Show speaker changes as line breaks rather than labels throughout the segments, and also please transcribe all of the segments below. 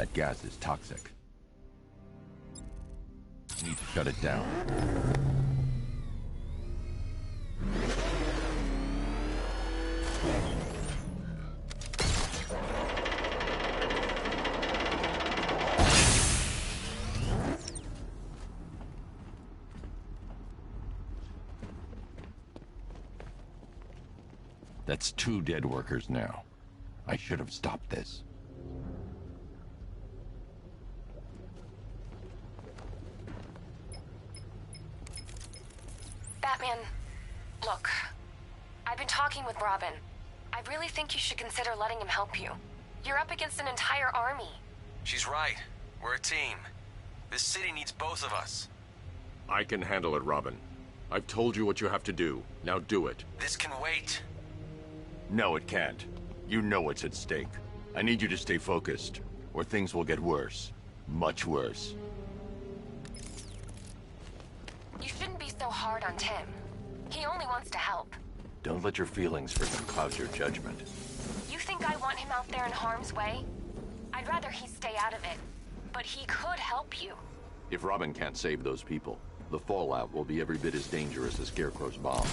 That gas is toxic. Need to shut it down. That's 2 dead workers now. I should have stopped this.
Batman, look. I've been talking with Robin. I really think you should consider letting him help you. You're up against an entire army.
She's right. We're a team. This city needs both of us.
I can handle it, Robin. I've told you what you have to do. Now do it.
This can wait.
No, it can't. You know what's at stake. I need you to stay focused, or things will get worse. Much worse.
You shouldn't be so hard on Tim. He only wants to help.
Don't let your feelings for him cloud your judgment.
You think I want him out there in harm's way? I'd rather he stay out of it. But he could help you.
If Robin can't save those people, the fallout will be every bit as dangerous as Scarecrow's bomb.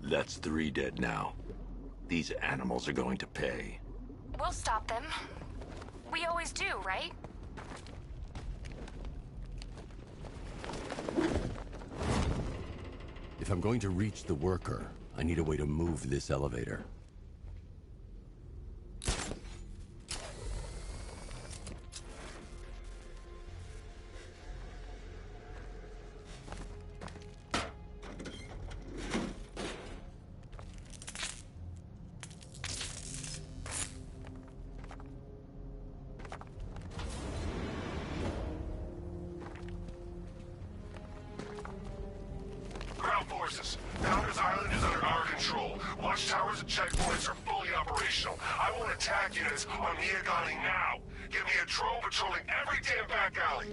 That's 3 dead now. These animals are going to pay.
We'll stop them. We always do, right?
If I'm going to reach the worker, I need a way to move this elevator.
Founders Island is under our control. Watchtowers and checkpoints are fully operational. I want attack units on Miagani now. Give me a drone patrolling every damn back alley.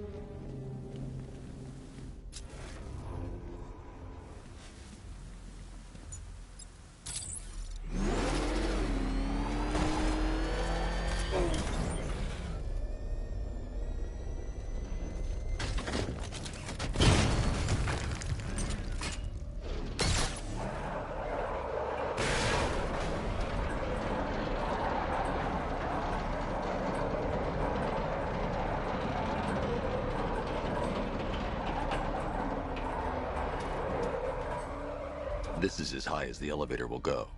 This is as high as the elevator will go.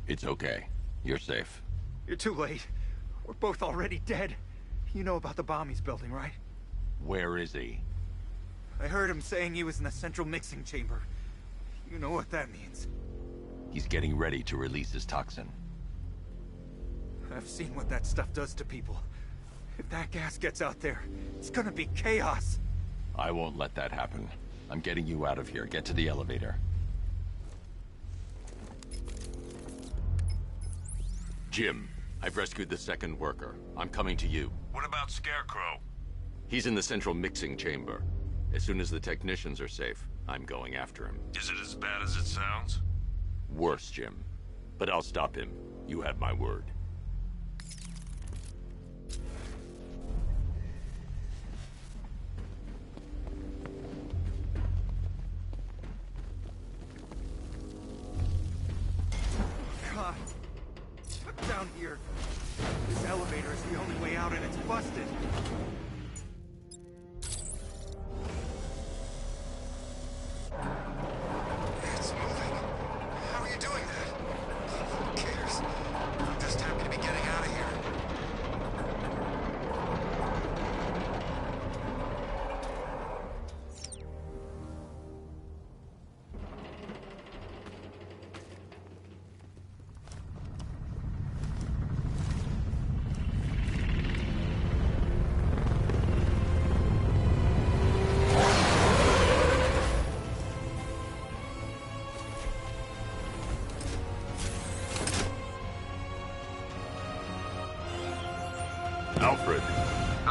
It's okay. You're safe.
You're too late. We're both already dead. You know about the bomb he's building, right?
Where is he?
I heard him saying he was in the central mixing chamber. You know what that means.
He's getting ready to release his toxin.
I've seen what that stuff does to people. If that gas gets out there, it's gonna be chaos.
I won't let that happen. I'm getting you out of here. Get to the elevator. Jim, I've rescued the second worker. I'm coming to you.
What about Scarecrow?
He's in the central mixing chamber. As soon as the technicians are safe, I'm going after him.
Is it as bad as it sounds?
Worse, Jim. But I'll stop him. You have my word.
God. Down here. This elevator is the only way out and it's busted.
It's moving. How are you doing that? Who cares? Just happy to be getting out of here.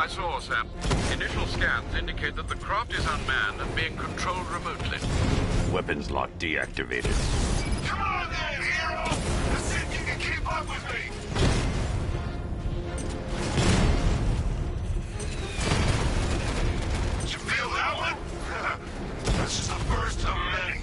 I saw, Sam. Initial scans indicate that the craft is unmanned and being controlled remotely.
Weapons lock deactivated.
Come on then, hero! Let's see if you can keep up with me! Did you feel that one? That's just the first of many.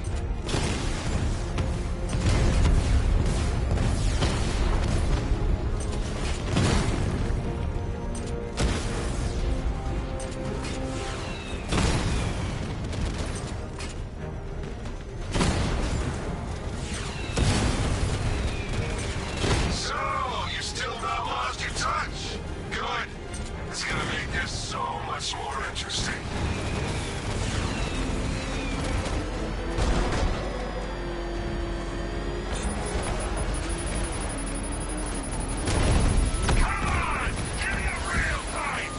So, you still not lost your touch? Good. It's gonna make this so much more interesting. Come on! Give me a real fight!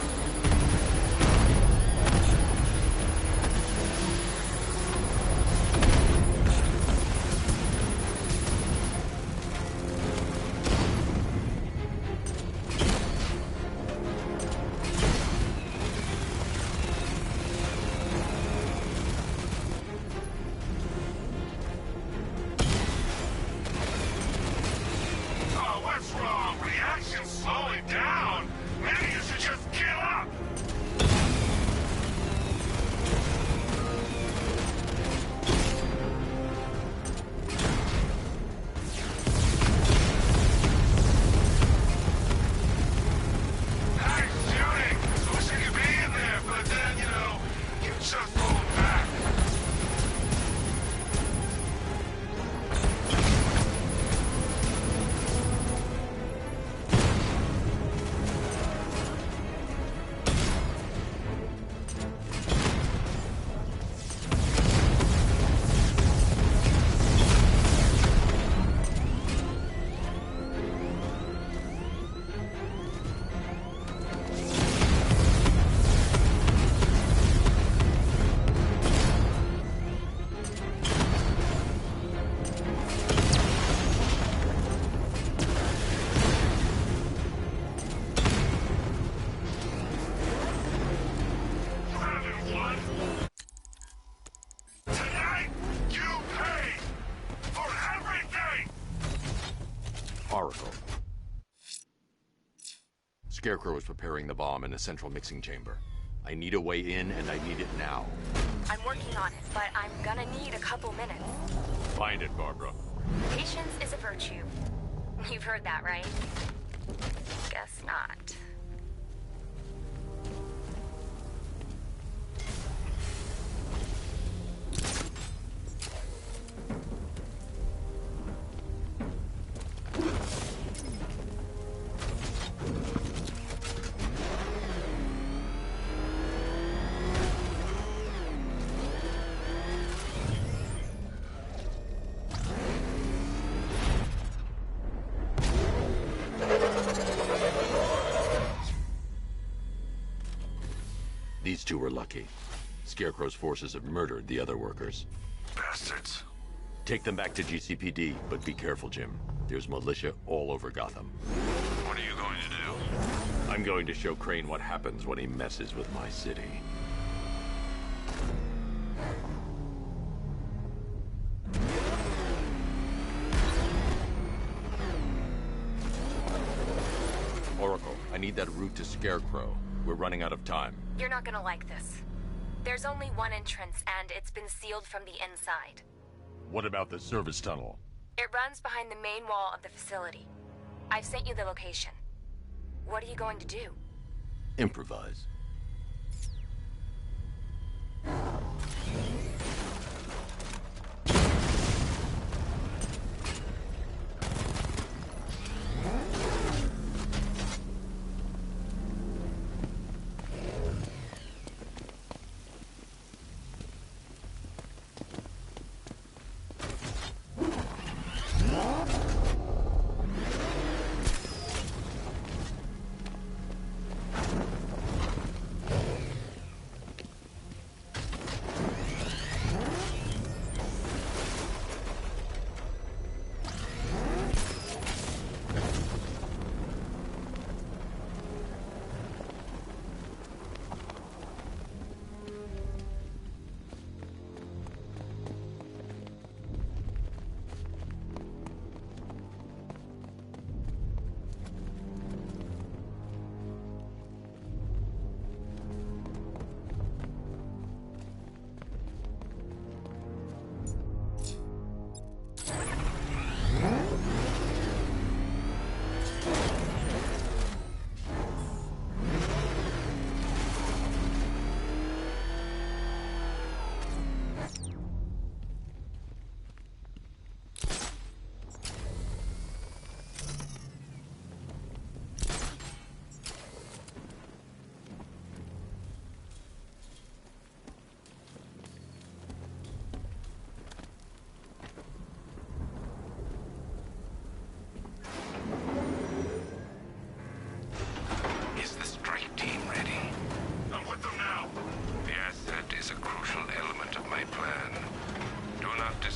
Oh, what's wrong? Reaction's slowing down. Maybe you should just give up. Nice shooting. Wish I could be in there, but then, you just hold back. Having one. Tonight, you pay for everything!
Oracle. Scarecrow is preparing the bomb in a central mixing chamber. I need a way in, and I need it now.
I'm working on it, but I'm gonna need a couple minutes.
Find it, Barbara.
Patience is a virtue. You've heard that, right? Guess not.
These two were lucky. Scarecrow's forces have murdered the other workers.
Bastards.
Take them back to GCPD, but be careful, Jim. There's militia all over Gotham.
What are you going to do?
I'm going to show Crane what happens when he messes with my city. Oracle, I need that route to Scarecrow. We're running out of time.
You're not gonna like this. There's only one entrance, and it's been sealed from the inside.
What about the service tunnel?
It runs behind the main wall of the facility. I've sent you the location. What are you going to do?
Improvise.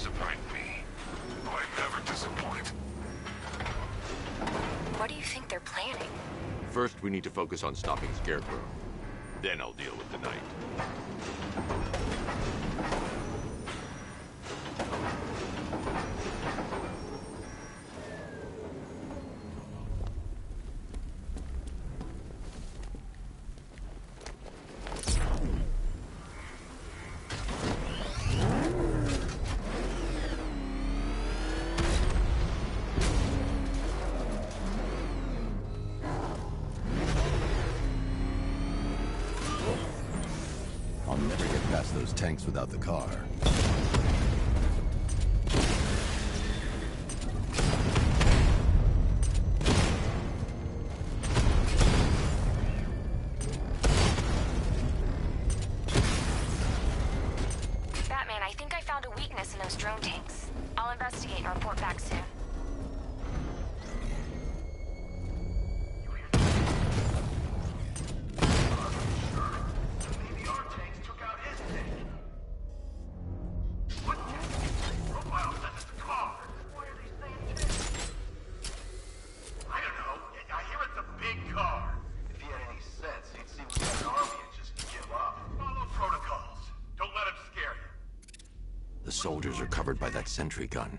disappoint me. I never disappoint.
What do you think they're planning?
First, we need to focus on stopping Scarecrow. Then I'll deal with the Knight.
I'll never get past those tanks without the car.
Batman, I think I found a weakness in those drone tanks. I'll investigate and report back soon.
The soldiers are covered by that sentry gun.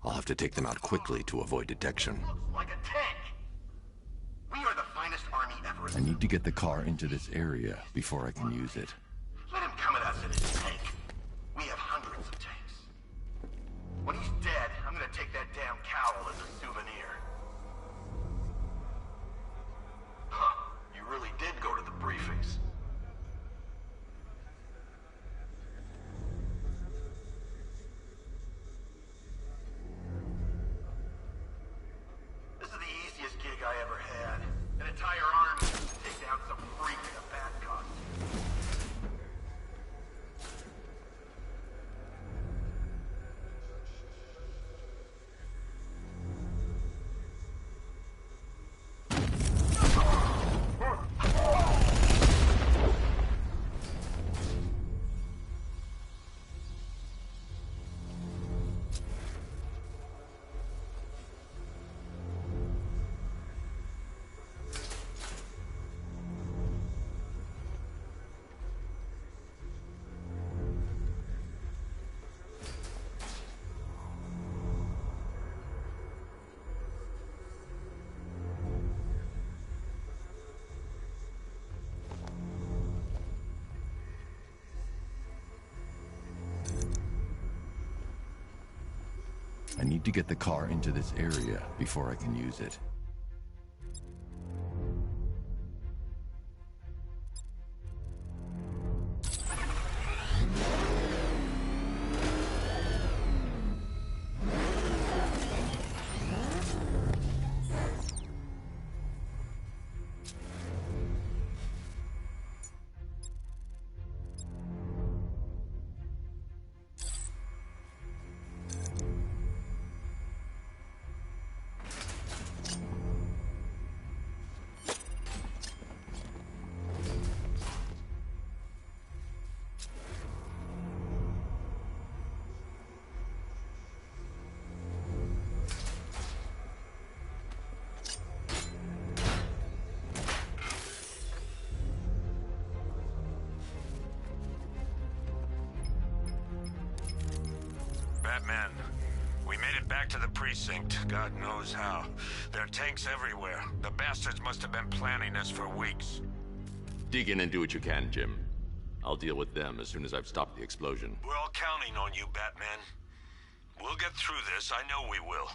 I'll have to take them out quickly to avoid detection.
Like a tank. We are the finest army ever.
I need to get the car into this area before I can use it.
Let him come at us in his tank. We have hundreds of tanks. When he's dead, I'm gonna take that damn cowl as a souvenir. Huh. You really did go to the briefings. This is the easiest gig I ever had. An entire army to take down some freak in a bat costume.
I need to get the car into this area before I can use it.
Batman, we made it back to the precinct, God knows how. There are tanks everywhere. The bastards must have been planning this for weeks.
Dig in and do what you can, Jim. I'll deal with them as soon as I've stopped the explosion.
We're all counting on you, Batman. We'll get through this, I know we will.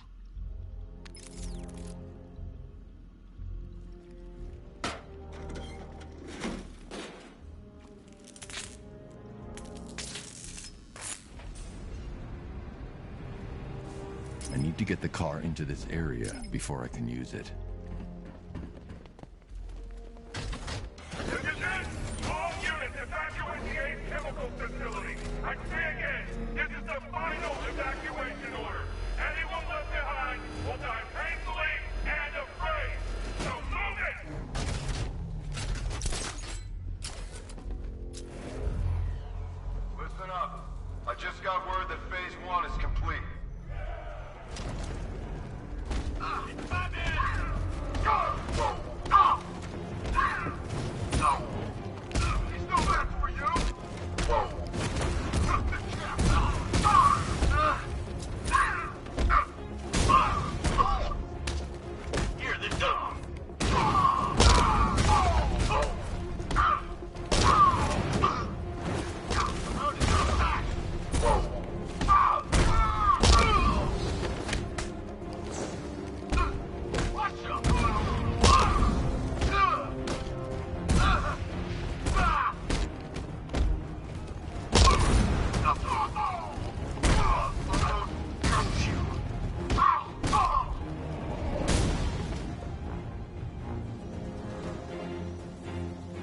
I need to get the car into this area before I can use it.
All units evacuate the Ace Chemical Facility. I say again, this is the final evacuation order. Anyone left behind will die painfully and afraid. So move it!
Listen up. I just got word that phase 1 is complete. He's no match for you! You're the dog!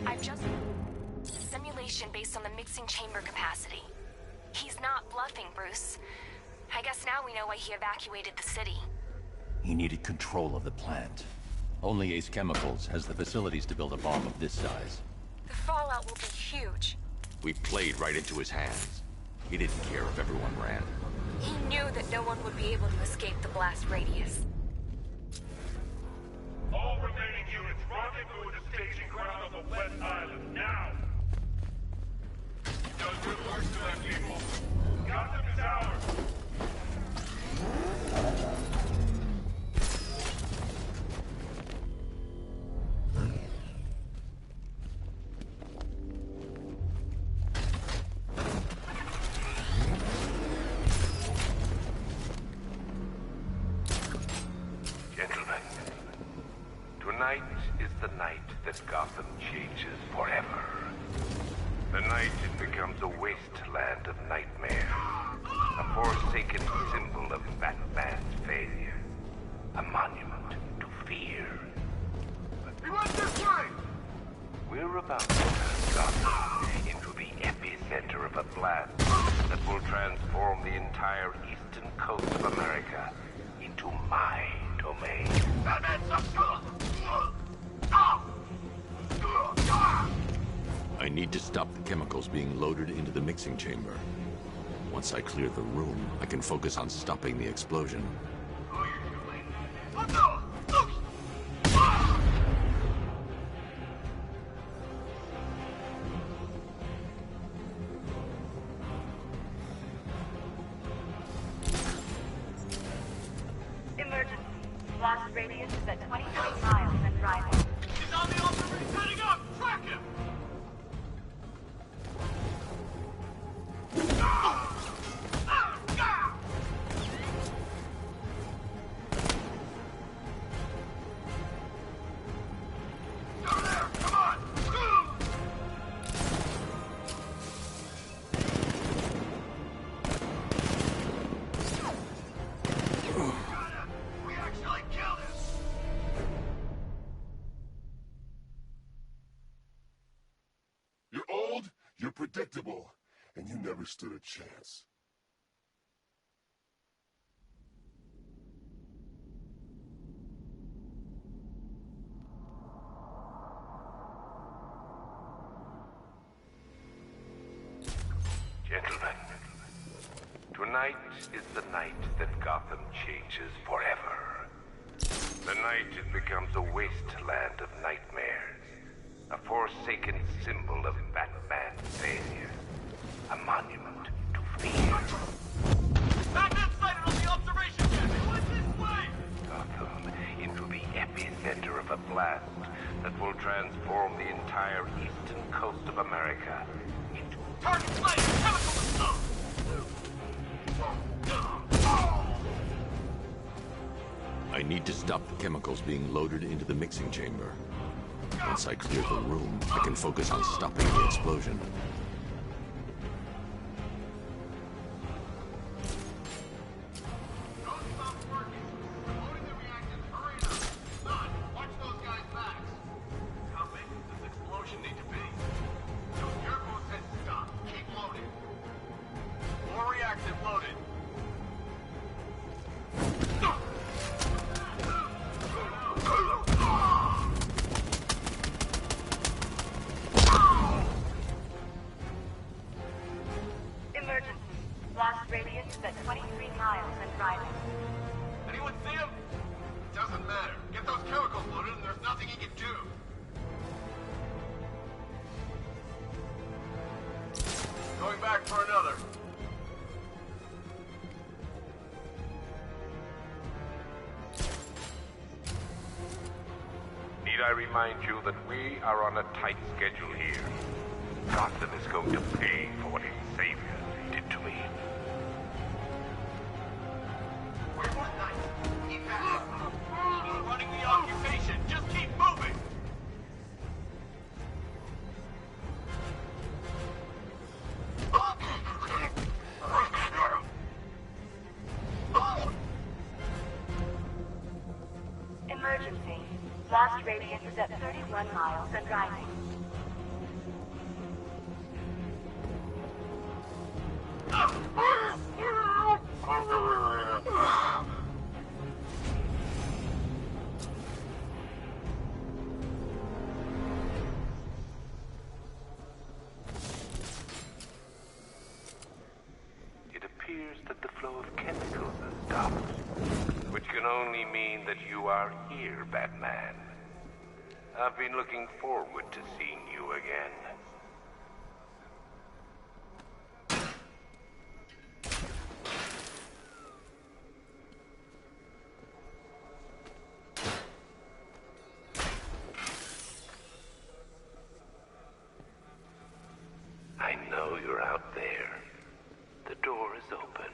I've just... simulation based on the mixing chamber capacity. He's not bluffing, Bruce. I guess now we know why he evacuated the city.
He needed control of the plant. Only Ace Chemicals has the facilities to build a bomb of this size.
The fallout will be huge.
We played right into his hands. He didn't care if everyone ran.
He knew that no one would be able to escape the blast radius.
All remaining units, rendezvous at the staging ground on the West Island, now! You've done good work to that, people. Gotham is ours!
Gentlemen, tonight is the night that Gotham changes forever. The night it becomes a wasteland of nightmare. A forsaken symbol of Batman's failure. A monument to fear.
He went this way!
We're about to turn Gotham into the epicenter of a blast that will transform the entire eastern coast of America into my domain.
I need to stop the chemicals being loaded into the mixing chamber. Once I clear the room, I can focus on stopping the explosion.
Emergency. Blast radius is at 23 miles and rising.
He's on the ultimate, heading up! Track him! Down there, come on! We actually killed him!
You're old, you're predictable, and you never stood a chance.
Gentlemen, tonight is the night that Gotham changes forever. The night it becomes a wasteland of nightmares. A forsaken symbol of Batman's failure. A monument to fear.
Batman sighted on the observation deck! He went this way!
Gotham into the epicenter of a blast that will transform the entire eastern coast of America into...
Target flight! Chemical assault!
I need to stop the chemicals being loaded into the mixing chamber. Once I clear the room, I can focus on stopping the explosion.
radius is at 23 miles and driving.
Anyone see him? Doesn't matter. Get those chemicals loaded and there's nothing he can do. Going back for another.
Need I remind you that we are on a tight schedule here? Gotham is going to pay for what its saviors did to me.
We're one night. Keep at it. Keep running the occupation. Just keep moving.
Emergency. Blast radius is at 31 miles and rising.
It appears that the flow of chemicals has stopped, which can only mean that you are here, Batman. I've been looking forward to seeing you again. I know you're out there. The door is open.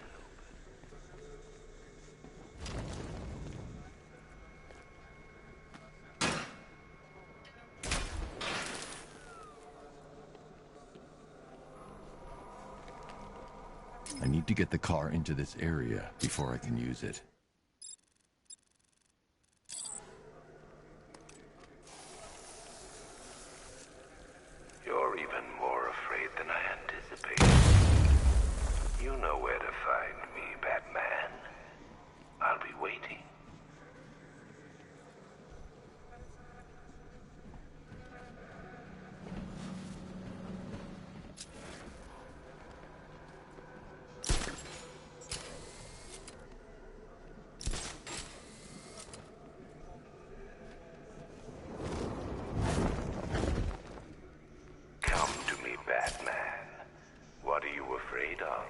I need to get the car into this area before I can use it.
You're even more afraid than I anticipated. You know where to find me, Batman. I'll be waiting. Come to me, Batman. What are you afraid of?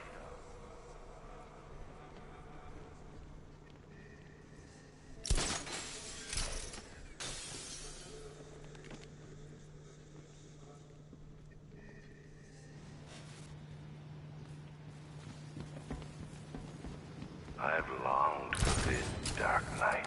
I've longed for this dark night.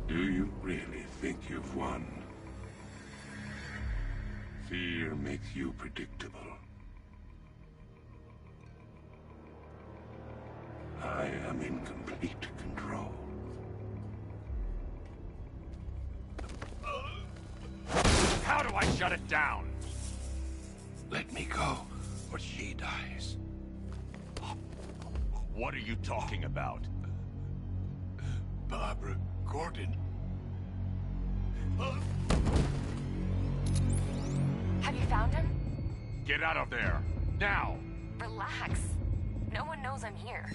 Do you really think you've won? Fear makes you predictable. I am in complete control.
How do I shut it down?
Let me go, or she dies.
What are you talking about?
Barbara Gordon.
Have you found him?
Get out of there! Now!
Relax. No one knows I'm here.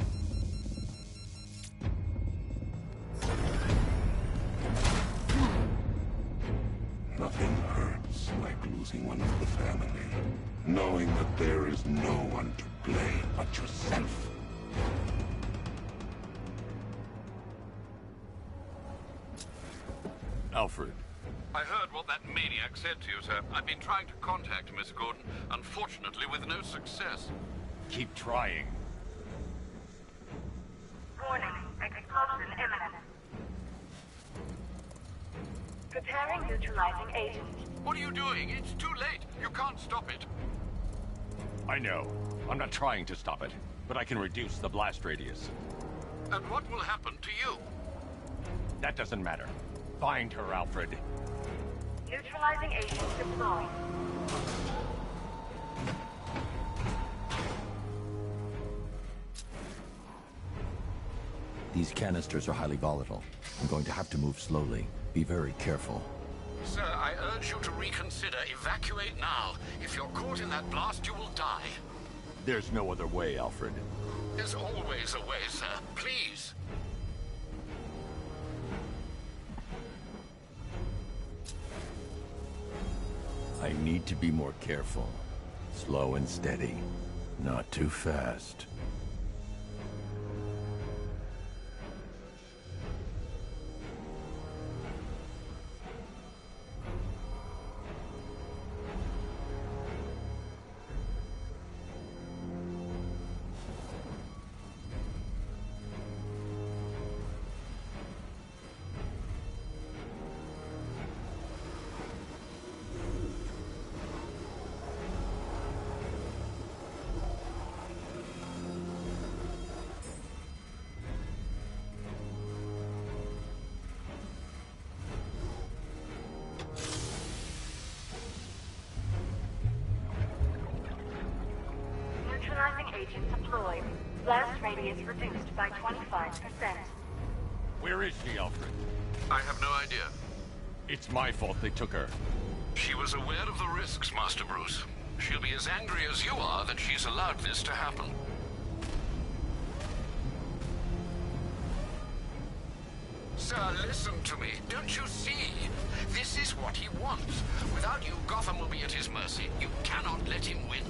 Nothing hurts like losing one of the family. Knowing that there is no one to blame but yourself.
Alfred.
I heard what that maniac said to you, sir. I've been trying to contact Miss Gordon, unfortunately with no success.
Keep trying.
Warning, explosion imminent. Preparing neutralizing agent.
What are you doing? It's too late. You can't stop it.
I know. I'm not trying to stop it, but I can reduce the blast radius.
And what will happen to you?
That doesn't matter. Find her, Alfred.
Neutralizing agent deployed.
These canisters are highly volatile. I'm going to have to move slowly. Be very careful.
Sir, I urge you to reconsider. Evacuate now. If you're caught in that blast, you will die.
There's no other way, Alfred.
There's always a way, sir. Please.
I need to be more careful. Slow and steady. Not too fast.
Neutralizing agent deployed. Blast radius reduced by 25%.
Where is she, Alfred?
I have no idea.
It's my fault they took her.
She was aware of the risks, Master Bruce. She'll be as angry as you are that she's allowed this to happen. Sir, listen to me. Don't you see? This is what he wants. Without you, Gotham will be at his mercy. You cannot let him win.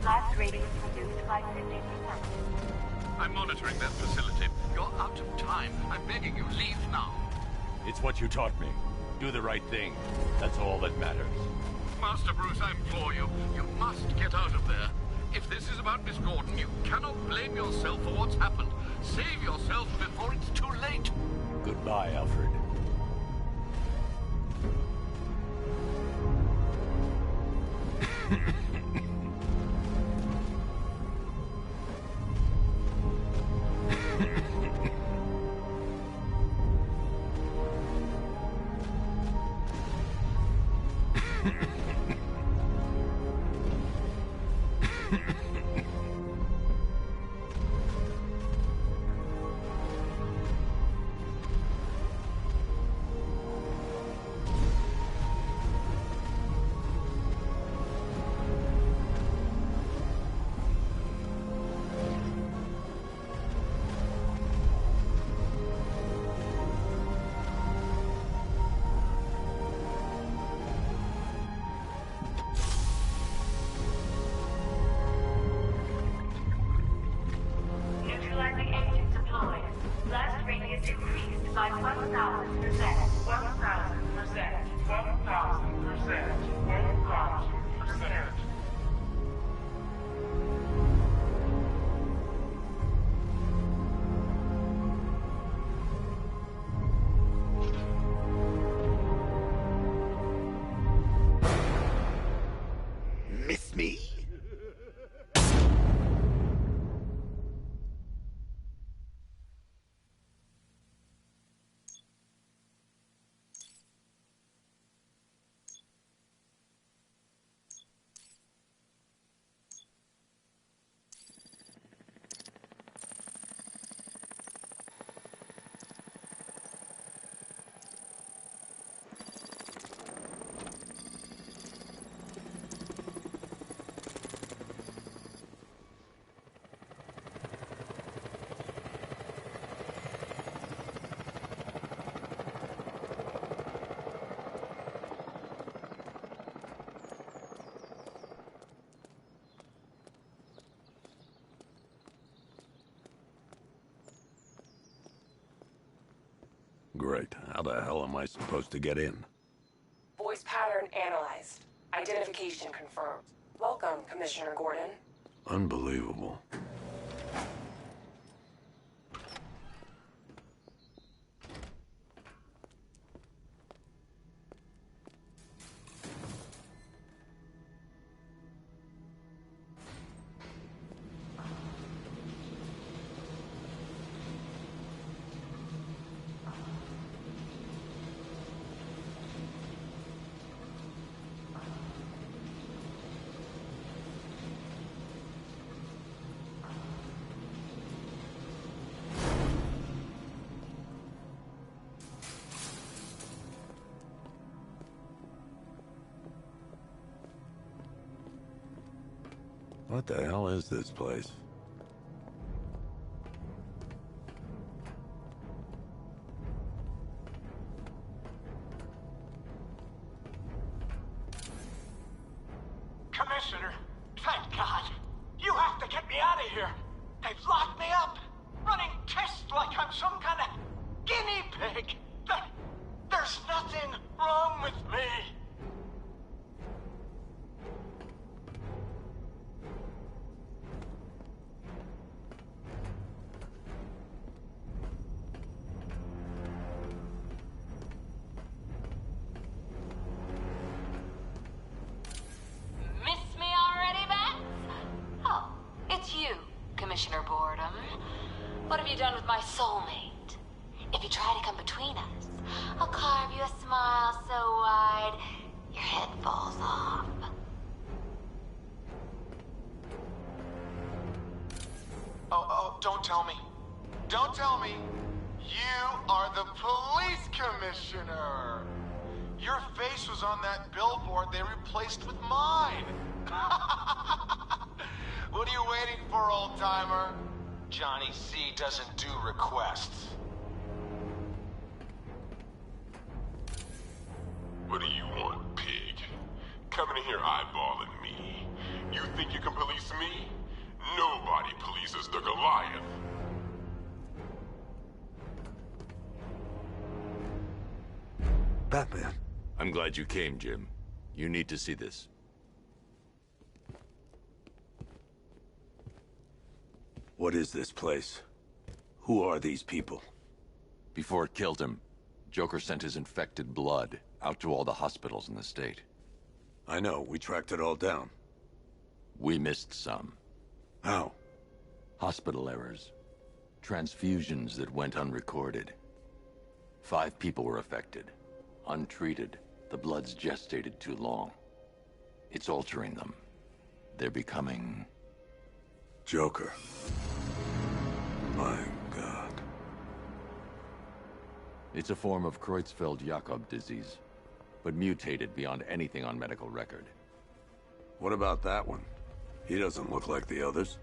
Blast radius reduced by 50%.
I'm monitoring that facility. You're out of time. I'm begging you, leave now.
It's what you taught me. Do the right thing. That's all that matters.
Master Bruce, I implore you. You must get out of there. If this is about Miss Gordon, you cannot blame yourself for what's happened. Save yourself before it's too late.
Goodbye, Alfred.
Miss me?
Great. How the hell am I supposed to get in?
Voice pattern analyzed. Identification confirmed. Welcome, Commissioner Gordon.
Unbelievable. What the hell is this place?
Commissioner, thank God. You have to get me out of here. They've locked me up, running tests like I'm some kind of guinea pig. There's nothing wrong with me.
Commissioner Boredom. What have you done with my soulmate? If you try to come between us, I'll carve you a smile so wide, your head falls off.
Oh, don't tell me. Don't tell me. You are the police commissioner. Your face was on that billboard they replaced with mine. What are you waiting for, old-timer? Johnny C doesn't do requests.
What do you want, pig? Coming in here eyeballing me. You think you can police me? Nobody polices the Goliath.
Batman.
I'm glad you came, Jim. You need to see this.
What is this place? Who are these people?
Before it killed him, Joker sent his infected blood out to all the hospitals in the state.
I know, we tracked it all down.
We missed some.
How?
Hospital errors. Transfusions that went unrecorded. 5 people were affected. Untreated, the blood's gestated too long. It's altering them. They're becoming...
Joker. My God.
It's a form of Creutzfeldt-Jakob disease, but mutated beyond anything on medical record.
What about that one? He doesn't look like the others.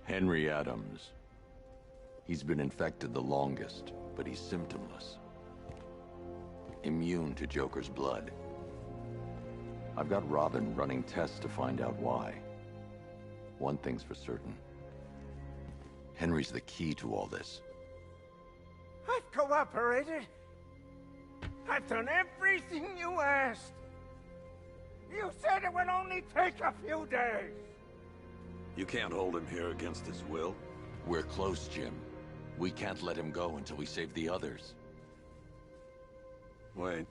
Henry Adams. He's been infected the longest, but he's symptomless. Immune to Joker's blood. I've got Robin running tests to find out why. One thing's for certain. Henry's the key to all this.
I've cooperated. I've done everything you asked. You said it would only take a few days.
You can't hold him here against his will.
We're close, Jim. We can't let him go until we save the others.
Wait.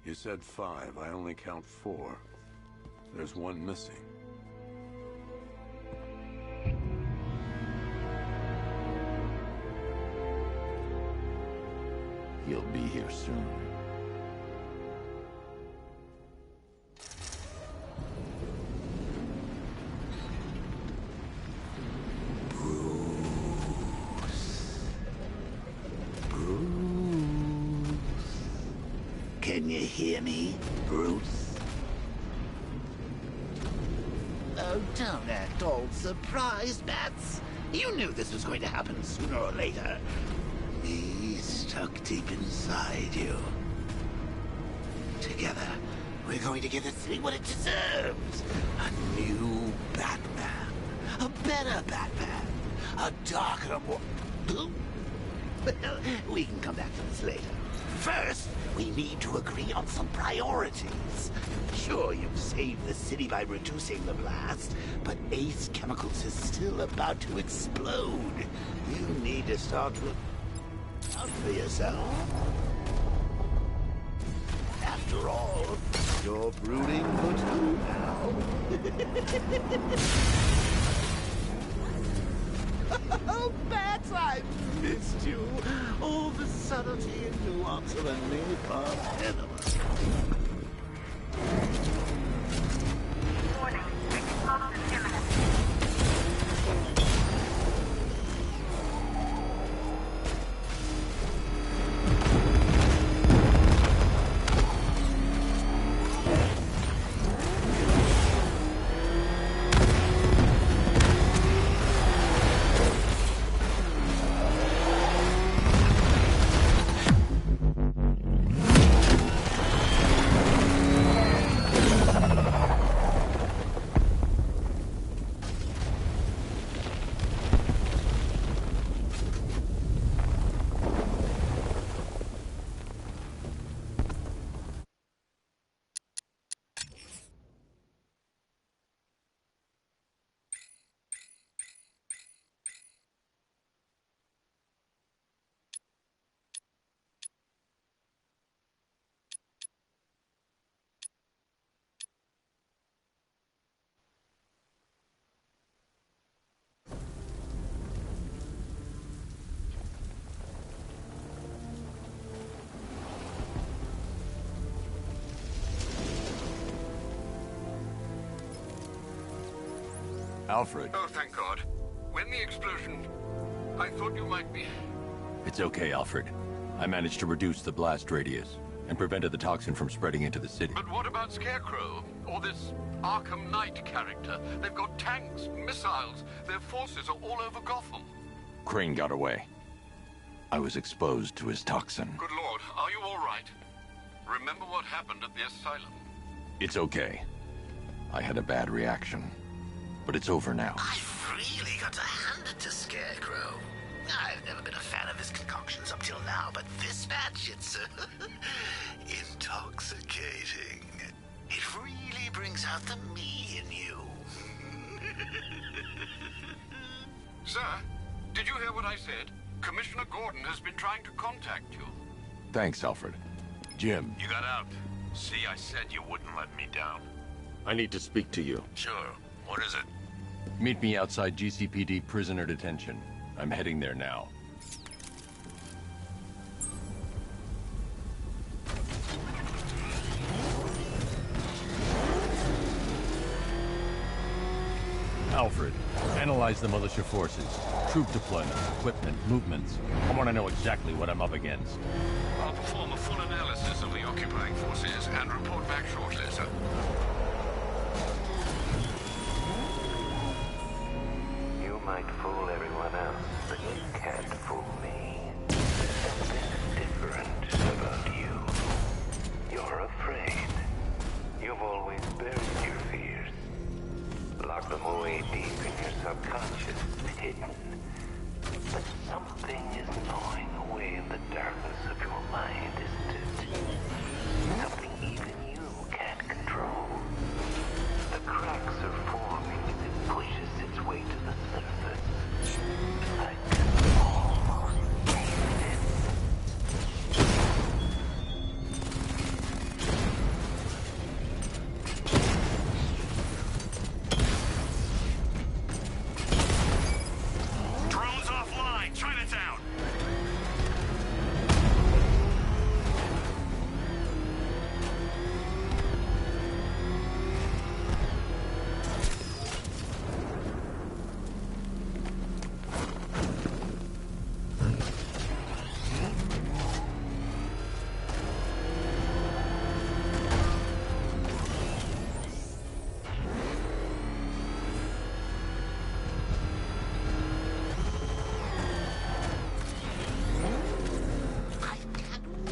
You said 5. I only count 4. There's one missing.
He'll be here soon.
Can you hear me, Bruce? Oh, don't act all surprised, Bats. You knew this was going to happen sooner or later. Me stuck deep inside you. Together, we're going to give the city what it deserves. A new Batman. A better Batman. A darker, more... Well, we can come back to this later. First, we need to agree on some priorities. Sure, you've saved the city by reducing the blast, but Ace Chemicals is still about to explode. You need to start to look out for yourself. After all, you're brooding for two now. Oh, Bats, I've missed you. All the subtlety and nuance of a napalm enema.
Warning. Explosion imminent.
Alfred.
Oh, thank God. When the explosion... I thought you might be...
It's okay, Alfred. I managed to reduce the blast radius and prevented the toxin from spreading into the city.
But what about Scarecrow? Or this Arkham Knight character? They've got tanks, missiles. Their forces are all over Gotham.
Crane got away. I was exposed to his toxin.
Good Lord, are you all right? Remember what happened at the asylum?
It's okay. I had a bad reaction. But it's over now.
I've really got to hand it to Scarecrow. I've never been a fan of his concoctions up till now, but this batch, it's intoxicating. It really brings out the me in you.
Sir, did you hear what I said? Commissioner Gordon has been trying to contact you.
Thanks, Alfred. Jim.
You got out. See, I said you wouldn't let me down.
I need to speak to you.
Sure. What is it?
Meet me outside GCPD prisoner detention. I'm heading there now. Alfred, analyze the militia forces, troop deployment, equipment, movements. I want to know exactly what I'm up against.
I'll perform a full analysis of the occupying forces and report back shortly, sir.
You might fool everyone else, but you can't fool me. Something different about you. You're afraid. You've always buried your fears. Lock them away deep in your subconscious, hidden. But something is gnawing away in the darkness of your mind, isn't it? Something even you can't control. The cracks are forming as it pushes its way to the surface. I can almost taste it.
Drones offline, Chinatown!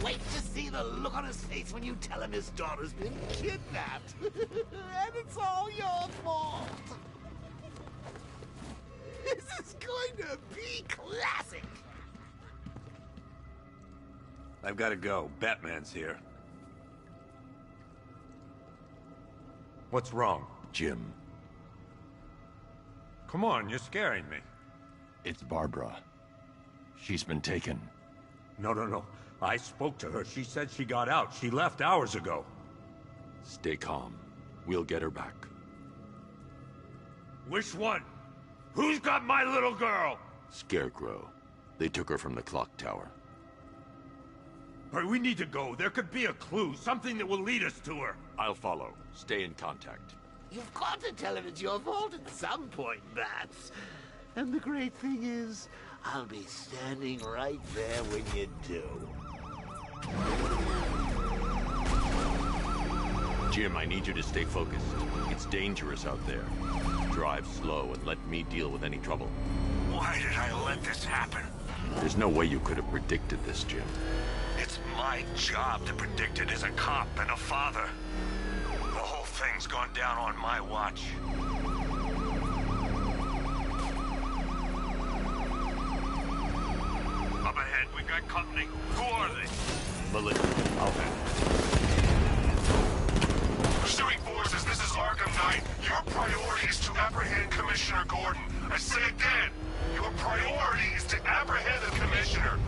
Wait to see the look on his face when you tell him his daughter's been kidnapped. And it's all your fault. This is going to be classic.
I've got to go. Batman's here. What's wrong?
Jim.
Come on, you're scaring me.
It's Barbara. She's been taken.
No. I spoke to her. She said she got out. She left hours ago.
Stay calm. We'll get her back.
Which one? Who's got my little girl?
Scarecrow. They took her from the clock tower.
All right, we need to go. There could be a clue, something that will lead us to her.
I'll follow. Stay in contact.
You've got to tell him it's your fault at some point, Bats. And the great thing is, I'll be standing right there when you do.
Jim, I need you to stay focused. It's dangerous out there. Drive slow and let me deal with any trouble.
Why did I let this happen?
There's no way you could have predicted this, Jim.
It's my job to predict it as a cop and a father. The whole thing's gone down on my watch. Up ahead, we got company. Who are they?
Melissa, I'll handle it.
Pursuing forces, this is Arkham Knight. Your priority is to apprehend Commissioner Gordon. I say again, your priority is to apprehend the Commissioner.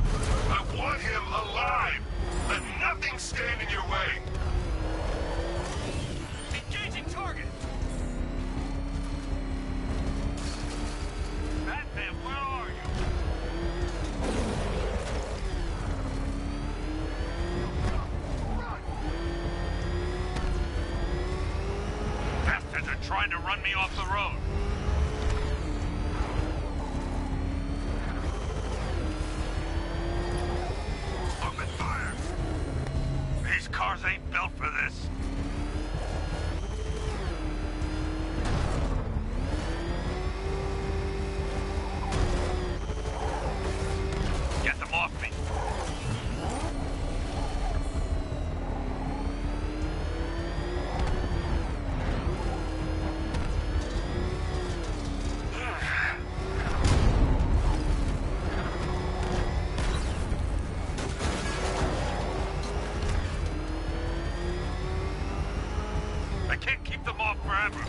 I want him alive. Let nothing stand in your way. Engaging target. Batman, where are you? Bastards are trying to run me off the road. Open fire! These cars ain't built for this. Get them off me. I can't keep them off forever.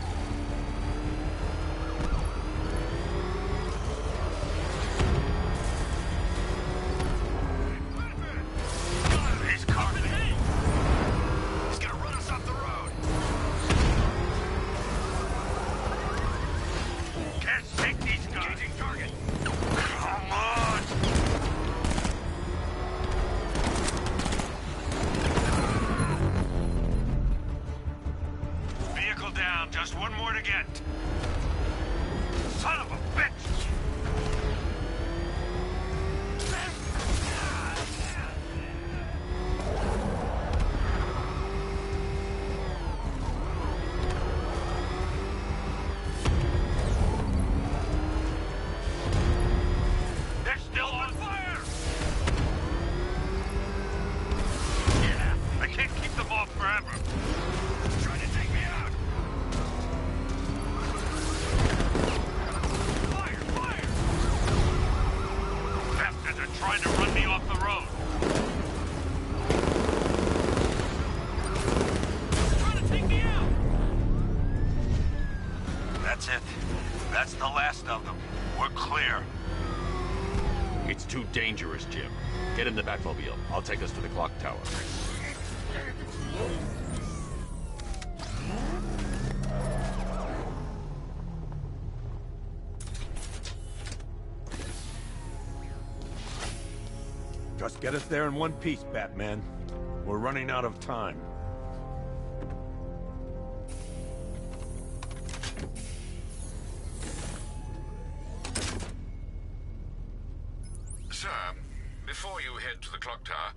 These cars, he's gonna run us off the road. Can't take these guys. Engaging target. Come on. Vehicle down, just one more to get. Son of a bitch! They're still on fire! Yeah, I can't keep them off forever. Trying to take me out! Fire! Bastards are trying to run me off the road. Trying to take me out! That's it. That's the last of them. We're clear.
It's too dangerous, Jim. Get in the Batmobile. I'll take us to the clock tower.
Just get us there in one piece, Batman. We're running out of time.
Sir, before you head to the clock tower,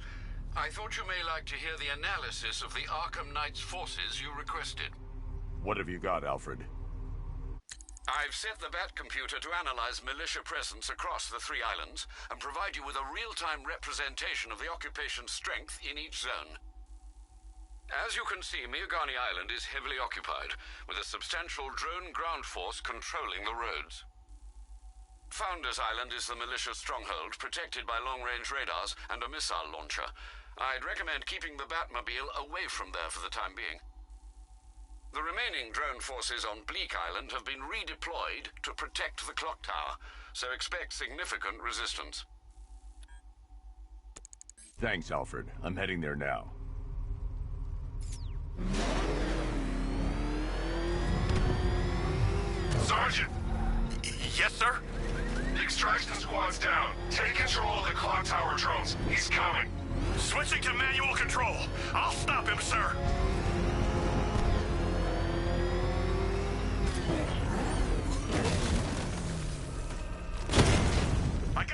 I thought you may like to hear the analysis of the Arkham Knight's forces you requested.
What have you got, Alfred?
I've set the Bat computer to analyze militia presence across the 3 islands and provide you with a real-time representation of the occupation's strength in each zone. As you can see, Miagani Island is heavily occupied, with a substantial drone ground force controlling the roads. Founders Island is the militia stronghold, protected by long-range radars and a missile launcher. I'd recommend keeping the Batmobile away from there for the time being. The remaining drone forces on Bleak Island have been redeployed to protect the clock tower, so expect significant resistance.
Thanks, Alfred. I'm heading there now.
Sergeant! Yes, sir? The extraction squad's down. Take control of the clock tower drones. He's coming. Switching to manual control. I'll stop him, sir.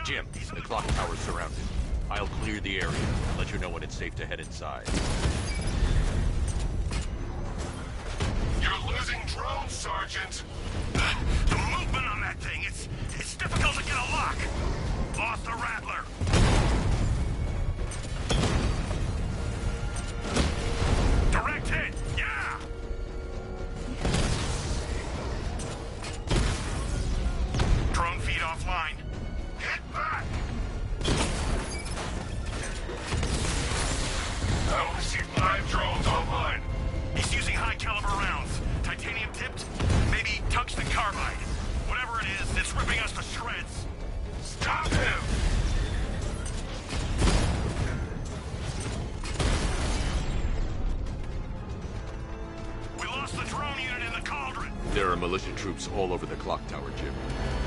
Jim, the clock tower's surrounded. I'll clear the area and let you know when it's safe to head inside.
You're losing drones, Sergeant. The movement on that thing, it's difficult to get a lock. Lost the Rattler. Direct hit, yeah! Drone feed offline. Hit back! I only see 5 drones online. He's using high-caliber rounds. Titanium tipped? Maybe tungsten carbide. Whatever it is, it's ripping us to shreds. Stop him! We lost the drone unit in the cauldron.
There are militia troops all over the clock tower, Jim.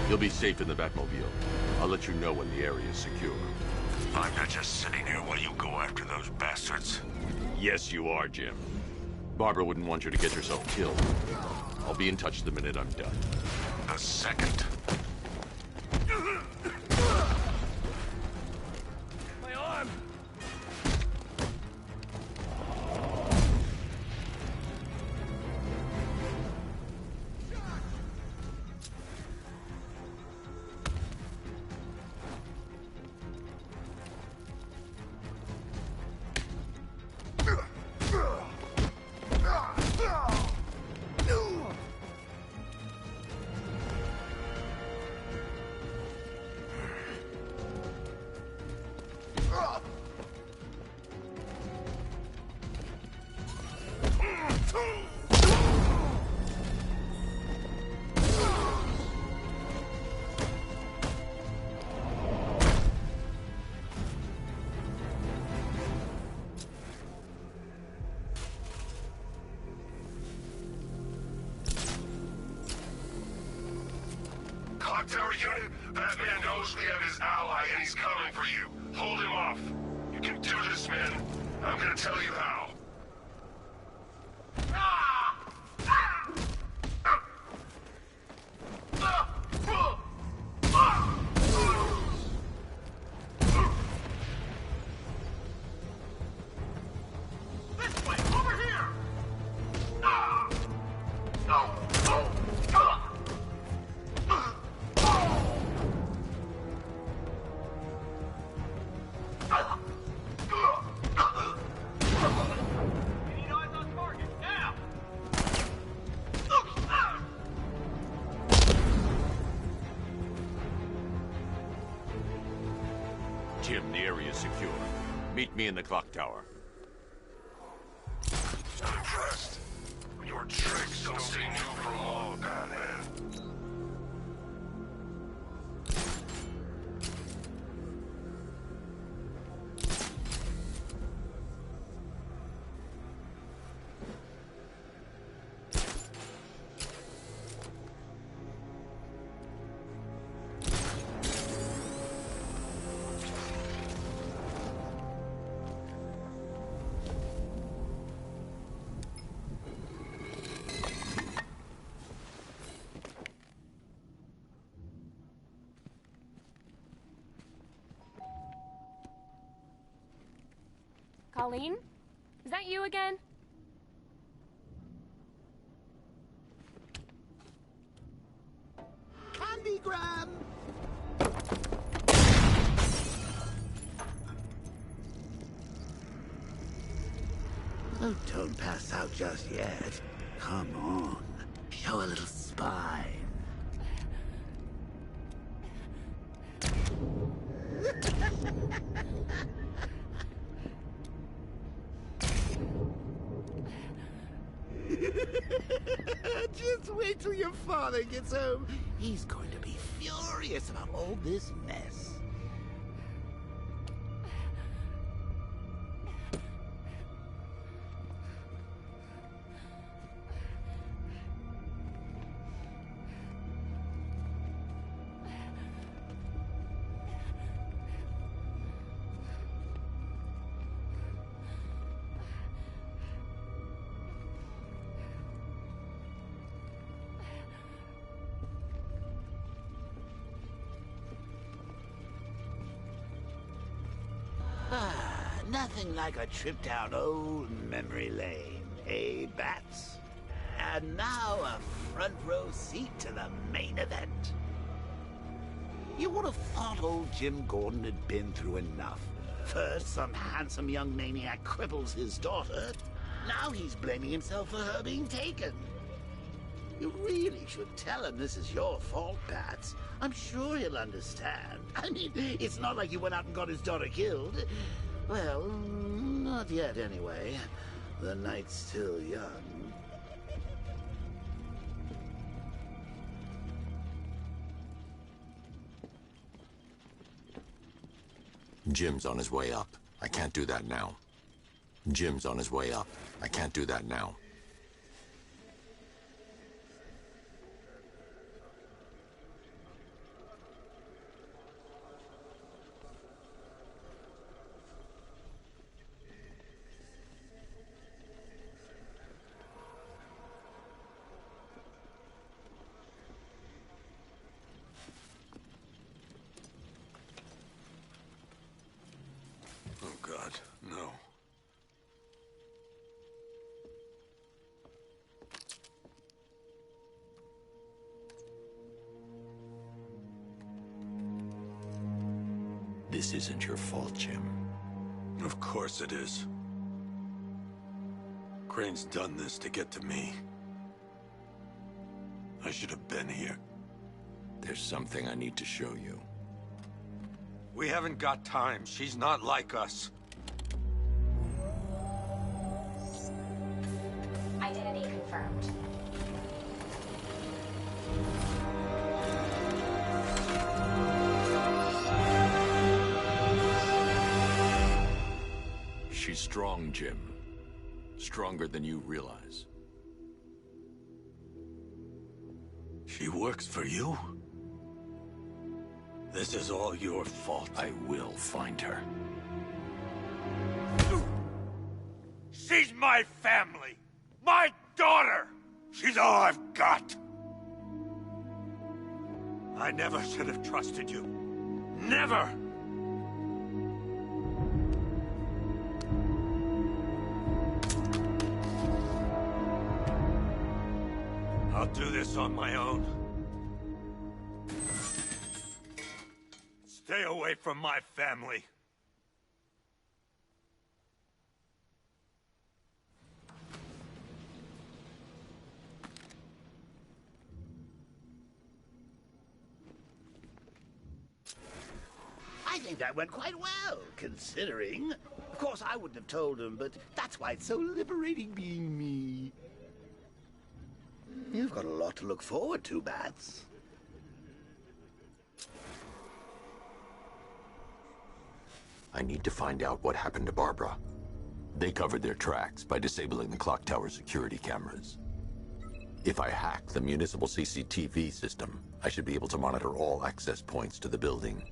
You'll be safe in the Batmobile. I'll let you know when the area is secure.
I'm not just sitting here while you go after those bastards.
Yes, you are, Jim. Barbara wouldn't want you to get yourself killed. I'll be in touch the minute I'm done.
A second.
My arm!
Clock tower unit, Batman knows we have his ally and he's coming for you. Hold him off. You can do this, man. I'm gonna tell you how. This way, over here!
Jim, the area is secure. Meet me in the clock tower.
I'm impressed. Your tricks don't stay new for long, Batman.
Colleen? Is that you again?
Candygram! Oh, don't pass out just yet. Come on. Show a little spine. Just wait till your father gets home. He's going to be furious about all this mess. Nothing like a trip down old memory lane, eh, Bats? And now a front row seat to the main event. You would have thought old Jim Gordon had been through enough. First, some handsome young maniac cripples his daughter. Now he's blaming himself for her being taken. You really should tell him this is your fault, Bats. I'm sure he'll understand. I mean, it's not like you went out and got his daughter killed. Well, not yet anyway. The night's still young.
Jim's on his way up. I can't do that now. Jim's on his way up. I can't do that now.
No.
This isn't your fault, Jim.
Of course it is. Crane's done this to get to me. I should have been here.
There's something I need to show you.
We haven't got time. She's not like us.
Identity confirmed.
She's strong, Jim. Stronger than you realize.
She works for you? This is all your fault.
I will find her.
She's my family! My daughter! She's all I've got! I never should have trusted you. Never! I'll do this on my own. Stay away from my family.
I think that went quite well, considering. Of course, I wouldn't have told him, but that's why it's so liberating being me. You've got a lot to look forward to, Bats.
I need to find out what happened to Barbara. They covered their tracks by disabling the clock tower security cameras. If I hack the municipal CCTV system, I should be able to monitor all access points to the building.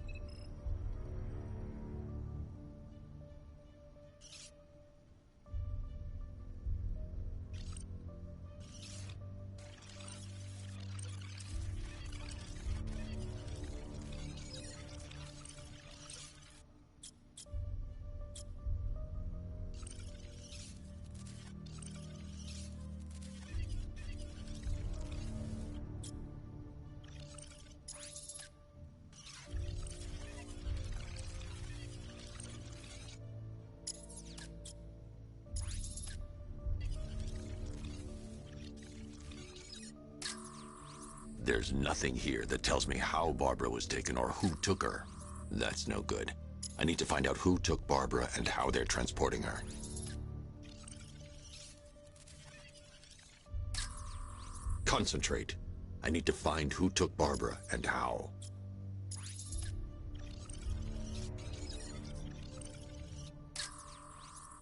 There's nothing here that tells me how Barbara was taken or who took her. That's no good. I need to find out who took Barbara and how they're transporting her. Concentrate. I need to find who took Barbara and how.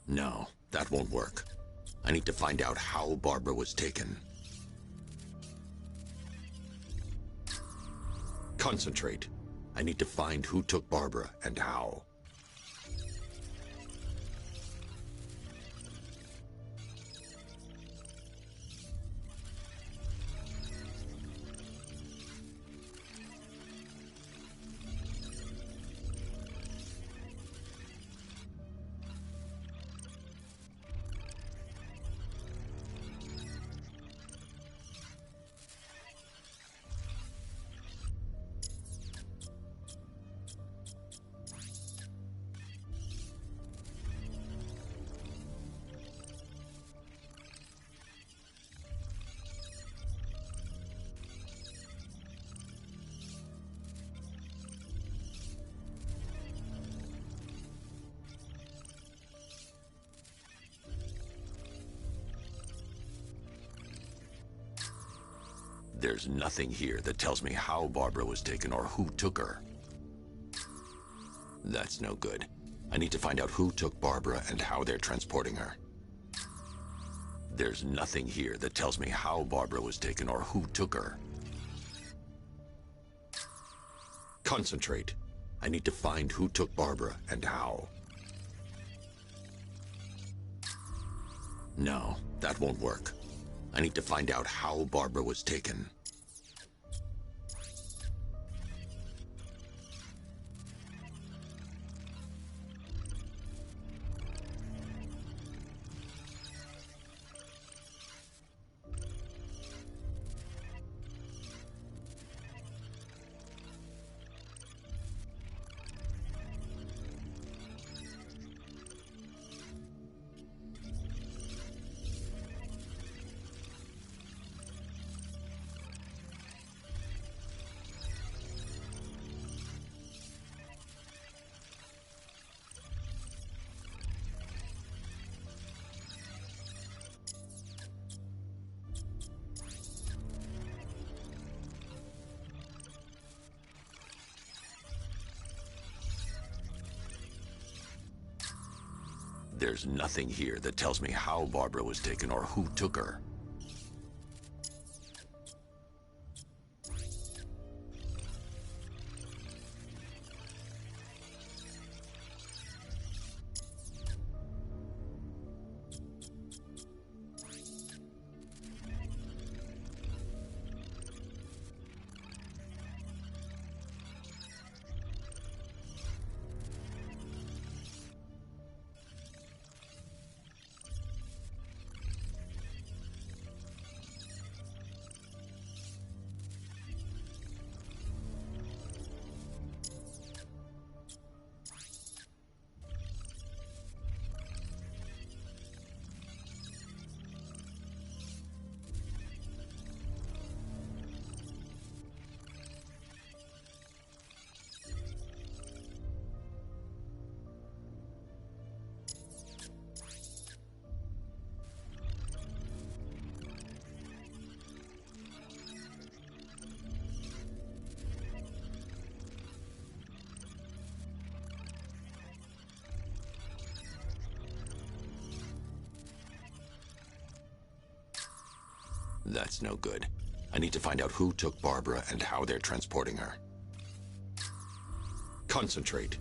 No, that won't work. I need to find out how Barbara was taken. Concentrate. I need to find who took Barbara and how. There's nothing here that tells me how Barbara was taken or who took her. That's no good. I need to find out who took Barbara and how they're transporting her. There's nothing here that tells me how Barbara was taken or who took her. Concentrate. I need to find who took Barbara and how. No, that won't work. I need to find out how Barbara was taken. There's nothing here that tells me how Barbara was taken or who took her. That's no good. I need to find out who took Barbara and how they're transporting her. Concentrate.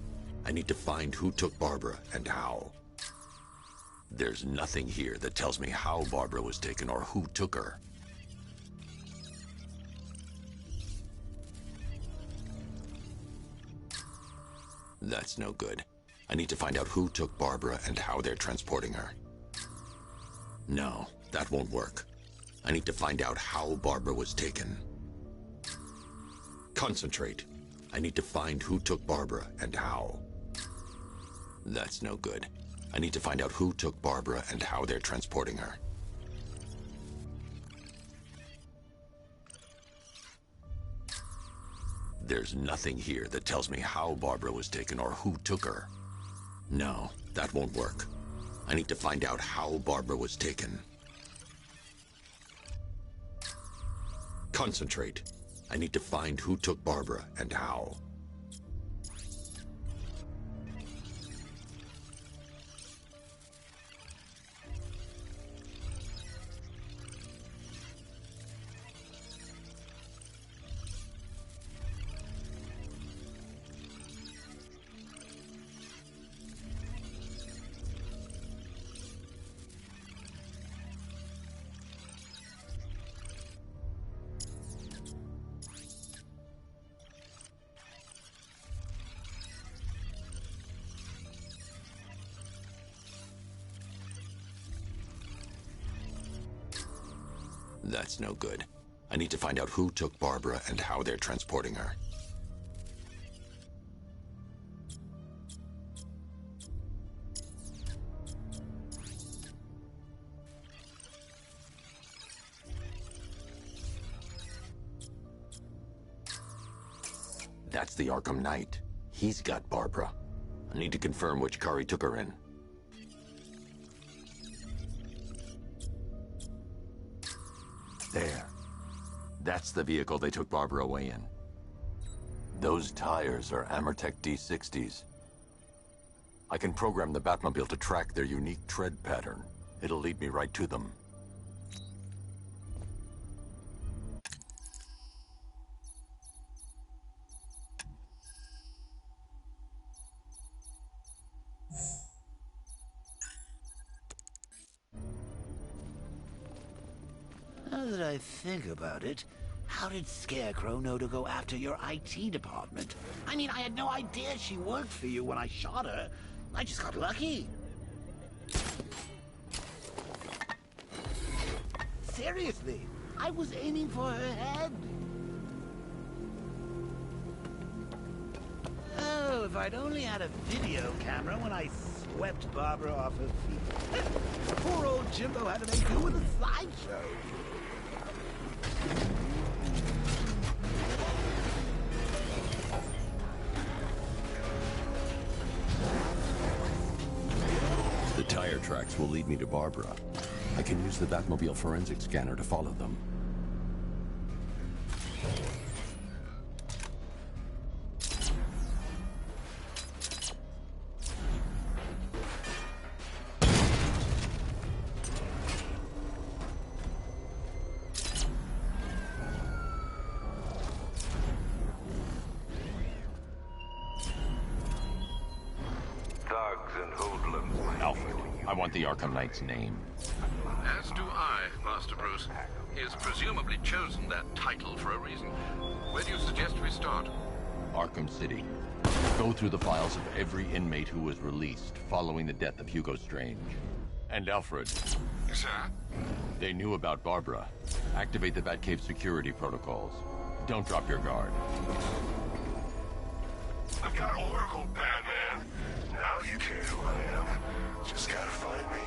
I need to find who took Barbara and how. There's nothing here that tells me how Barbara was taken or who took her. That's no good. I need to find out who took Barbara and how they're transporting her. No, that won't work. I need to find out how Barbara was taken. Concentrate. I need to find who took Barbara and how. That's no good. I need to find out who took Barbara and how they're transporting her.
There's nothing here that tells me how Barbara was taken or who took her. No, that won't work. I need to find out how Barbara was taken. Concentrate. I need to find who took Barbara and how. That's no good. I need to find out who took Barbara and how they're transporting her. That's the Arkham Knight. He's got Barbara. I need to confirm which car he took her in. There. That's the vehicle they took Barbara away in. Those tires are Amertech D60s. I can program the Batmobile to track their unique tread pattern. It'll lead me right to them.
Now that I think about it, how did Scarecrow know to go after your IT department? I mean, I had no idea she worked for you when I shot her. I just got lucky. Seriously, I was aiming for her head. Oh, if I'd only had a video camera when I swept Barbara off her feet. Poor old Jimbo had to make do with a slideshow.
The tire tracks will lead me to Barbara. I can use the Batmobile forensic scanner to follow them.
The Arkham Knight's name.
As do I, Master Bruce. He has presumably chosen that title for a reason. Where do you suggest we start?
Arkham City. Go through the files of every inmate who was released following the death of Hugo Strange. And Alfred.
Sir?
They knew about Barbara. Activate the Batcave security protocols. Don't drop your guard.
I've got Oracle, Batman. Now you care who I am. Just gotta find me.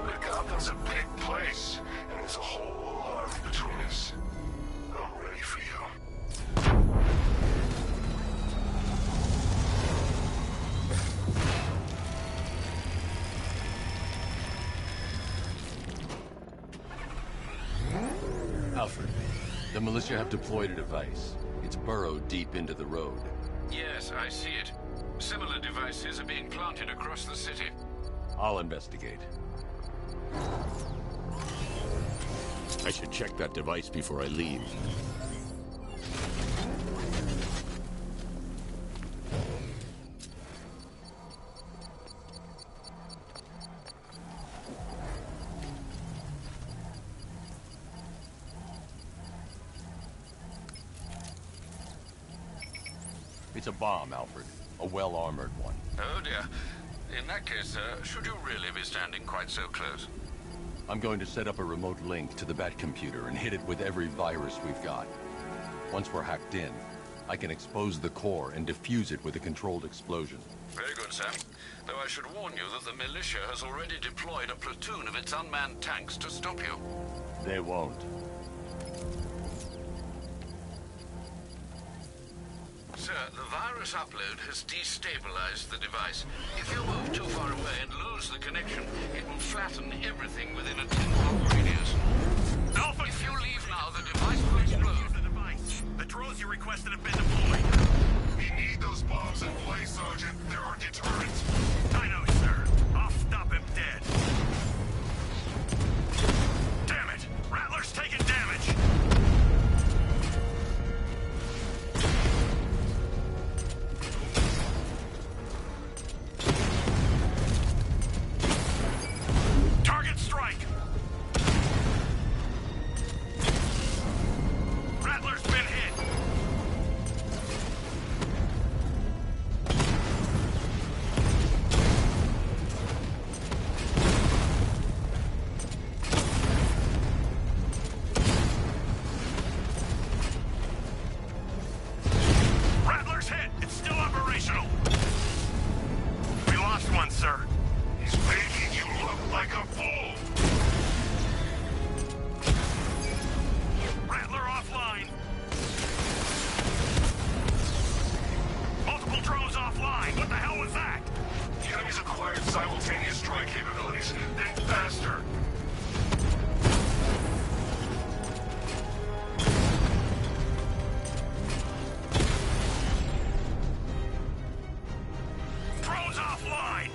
But Gotham's a big place, and there's a whole army between us. I'm ready for you.
Alfred, the militia have deployed a device. It's burrowed deep into the road.
Yes, I see it. Similar devices are being planted across the city.
I'll investigate. I should check that device before I leave. It's a bomb, Alfred. A well-armored one.
Oh dear. In that case, should you really be standing quite so close?
I'm going to set up a remote link to the Batcomputer and hit it with every virus we've got. Once we're hacked in, I can expose the core and defuse it with a controlled explosion.
Very good, Sam. Though I should warn you that the militia has already deployed a platoon of its unmanned tanks to stop you.
They won't.
virus upload has destabilized the device. If you move too far away and lose the connection, it will flatten everything within a 10-block radius.
Alpha!
If you leave now, the device will explode.
The drones you requested have been deployed.
We need those bombs in place, Sergeant. There are deterrents.
I know, sir. I'll stop him dead. Damn it! Rattler's taking damage! Target strike! Rattler's been hit! Rattler's hit! It's still operational! We lost one, sir.
He's making you look like a fool.
Rattler offline. Multiple drones offline. What the hell was that?
The enemy's acquired simultaneous strike capabilities. Think faster.
Drones offline.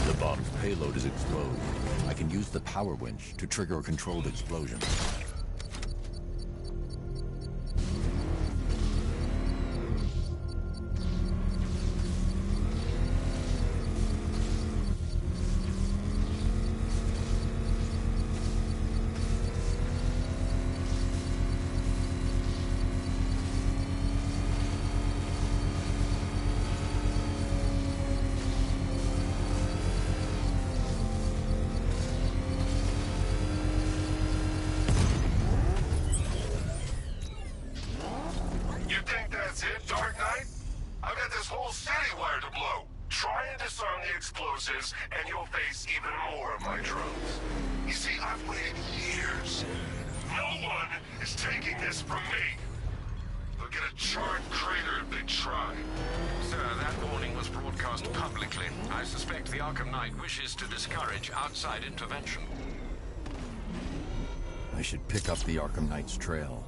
The bomb's payload is exposed. I can use the power winch to trigger a controlled explosion.
You think that's it, Dark Knight? I've got this whole city wired to blow. Try and disarm the explosives, and you'll face even more of my drones. You see, I've waited years. No one is taking this from me. They'll get a charred crater if they try.
Sir, that warning was broadcast publicly. I suspect the Arkham Knight wishes to discourage outside intervention.
I should pick up the Arkham Knight's trail.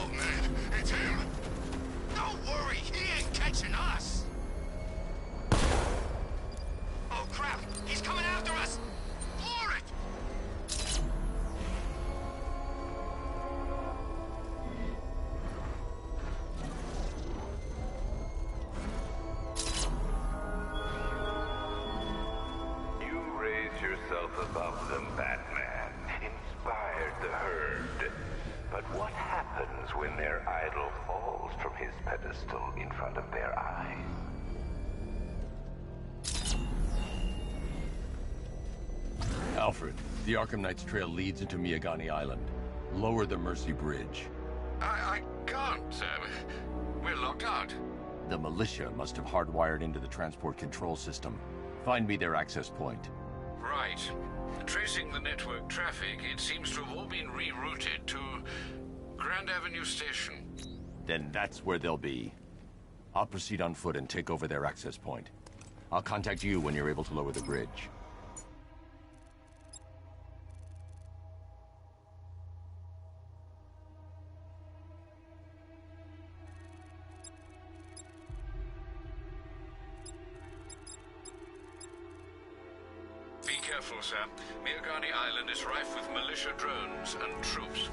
Oh man, it's him!
Don't worry, he ain't catching us. Oh crap, he's coming after us. Floor it!
You raised yourself above them, Batman. Inspired the herd. But what happens when their idol falls from his pedestal in front of their eyes?
Alfred, the Arkham Knight's trail leads into Miagani Island. Lower the Mercy Bridge.
I can't, sir. We're locked out.
The militia must have hardwired into the transport control system. Find me their access point.
Right. Tracing the network traffic, it seems to have all been rerouted to Grand Avenue Station.
Then that's where they'll be. I'll proceed on foot and take over their access point. I'll contact you when you're able to lower the bridge.
Be careful, sir. Miagani Island is rife with militia drones and troops.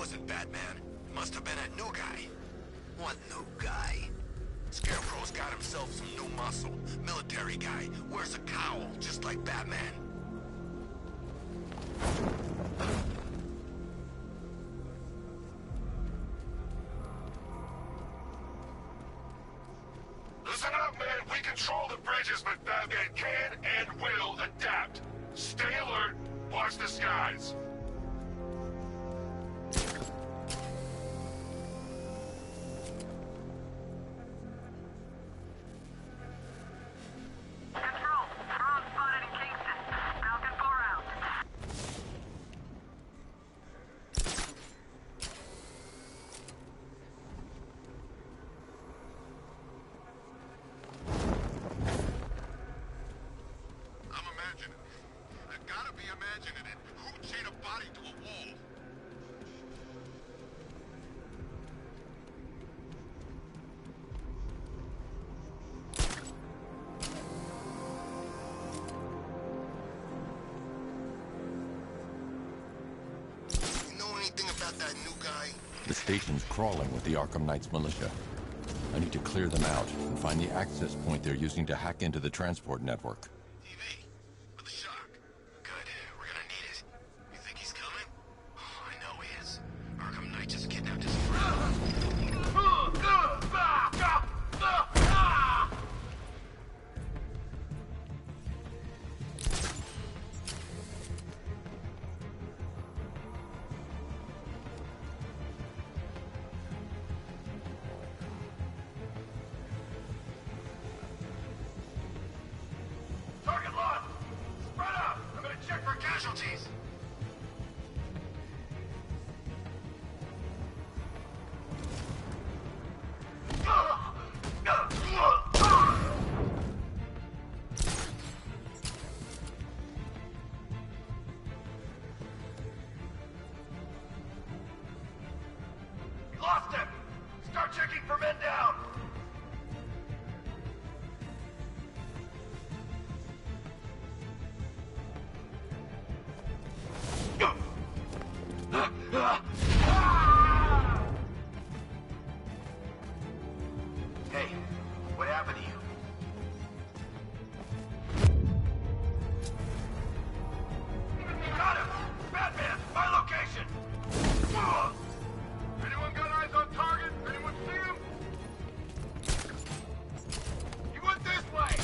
wasn't Batman. It must have been that new guy. What new guy? Scarecrow's got himself some new muscle. Military guy. Wears a cowl, just like Batman.
Listen up, man. We control the bridges, but Batman can and will adapt. Stay alert. Watch the skies.
Control. Drone spotted in Kingston. Falcon 4 out.
I'm imagining. I gotta be imagining it. Who'd chain a body to a wall? You know anything about that new guy?
The station's crawling with the Arkham Knight's militia. I need to clear them out and find the access point they're using to hack into the transport network.
TV. With a shock. Good. We're gonna need it. You think he's coming? Oh, I know he is. Arkham Knight just kidnapped his friend.
Target locked. Spread out. I'm gonna check for casualties. Lost him. Start checking for men down. Hey, what happened to you? Got him! Batman, my location! Anyone got eyes on target? Anyone see him? He went this way!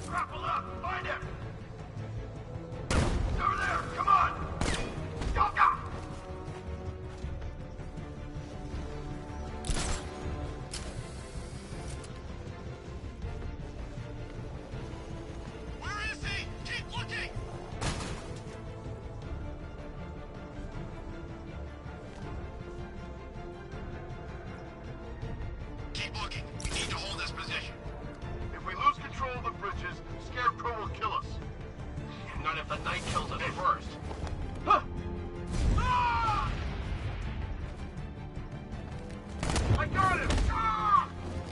Grapple up! Find him! He's over there! Come on! Go!
Where is he? Keep looking! Keep looking. We need to hold this position.
If we lose control of the bridges, Scarecrow will kill us. Not if the Knight kills us first. Huh. Ah! I got him! Ah!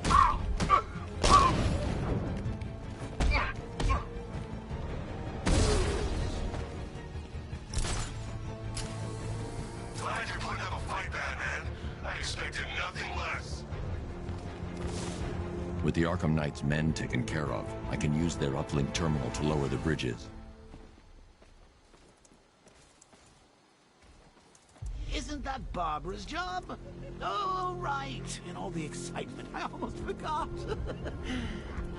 Ow! Oh! Glad you're putting up a fight, Batman. I expected nothing less.
With the Arkham Knight's men taken care of, I can use their uplink terminal to lower the bridges.
Isn't that Barbara's job? Oh, right. In all the excitement, I almost forgot.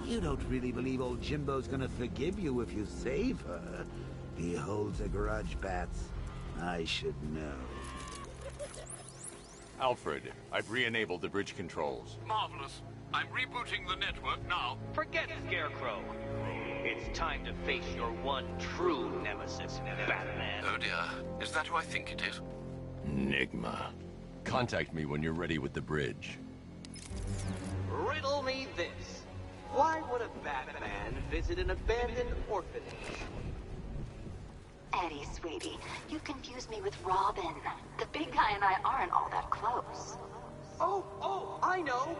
You don't really believe old Jimbo's gonna forgive you if you save her. He holds a grudge, Bats. I should know.
Alfred, I've re-enabled the bridge controls.
Marvelous. I'm rebooting the network now.
Forget Scarecrow. It's time to face your one true nemesis, Batman.
Oh dear. Is that who I think it is?
Enigma. Contact me when you're ready with the bridge.
Riddle me this. Why would a Batman visit an abandoned orphanage?
Eddie, sweetie, you confuse me with Robin. The big guy and I aren't all that close.
Oh, I know.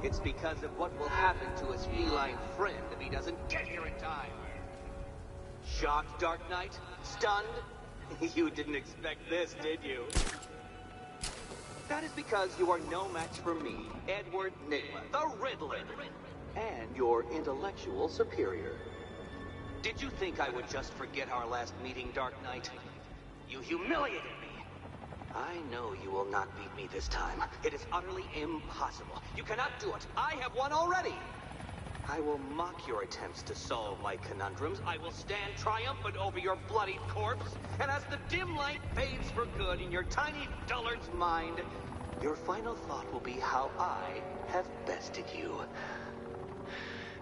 It's because of what will happen to his feline friend if he doesn't get here in time. Shocked, Dark Knight? Stunned? You didn't expect this, did you? That is because you are no match for me, Edward Nygma, the Riddler, and your intellectual superior. Did you think I would just forget our last meeting, Dark Knight? You humiliated me. I know you will not beat me this time. It is utterly impossible. You cannot do it. I have won already. I will mock your attempts to solve my conundrums. I will stand triumphant over your bloodied corpse. And as the dim light fades for good in your tiny dullard's mind, your final thought will be how I have bested you.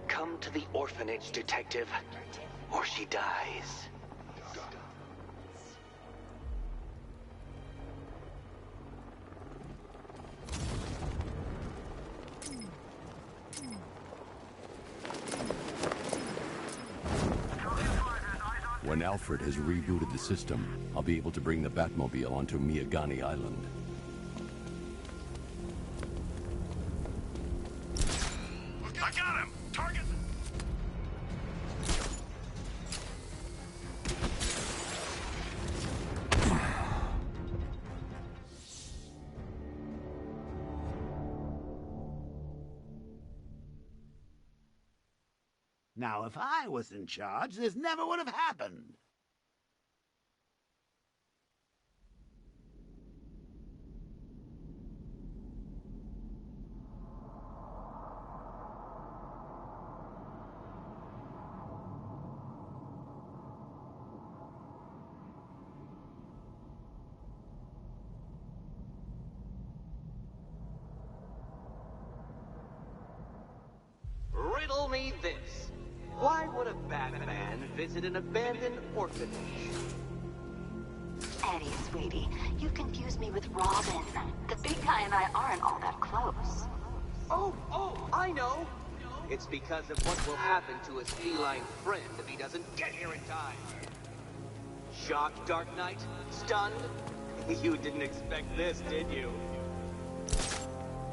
Come to the orphanage, detective, or she dies.
When Alfred has rebooted the system, I'll be able to bring the Batmobile onto Miagani Island.
I got him! Target!
Now, if I was in charge, this never would have happened.
Riddle me this. Why would a Batman visit an abandoned orphanage?
Eddie, sweetie, you confused me with Robin. The big guy and I aren't all that close.
Oh, I know. It's because of what will happen to his feline friend if he doesn't get here in time. Shocked, Dark Knight? Stunned? You didn't expect this, did you?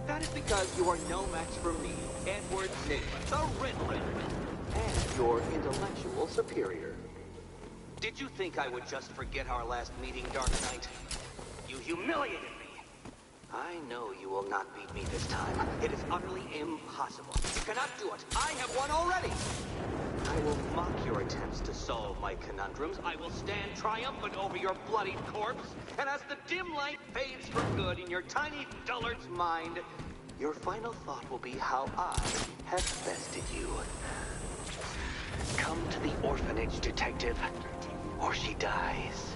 That is because you are no match for me, Edward Nygma, the Riddler, and your intellectual superior. Did you think I would just forget our last meeting, Dark Knight? You humiliated me. I know you will not beat me this time. It is utterly impossible. You cannot do it. I have won already. I will mock your attempts to solve my conundrums. I will stand triumphant over your bloodied corpse. And as the dim light fades for good in your tiny dullard's mind, your final thought will be how I have bested you. Come to the orphanage, detective, or she dies.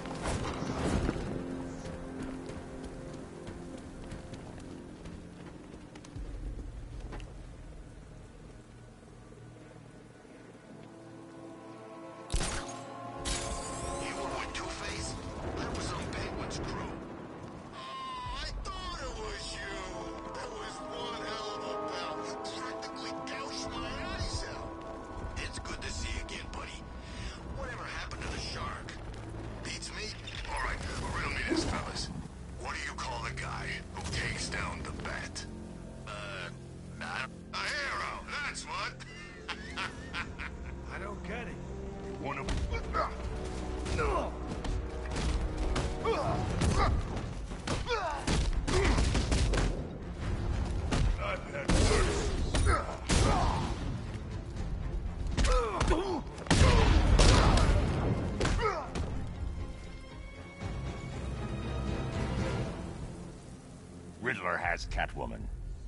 Riddler has Catwoman.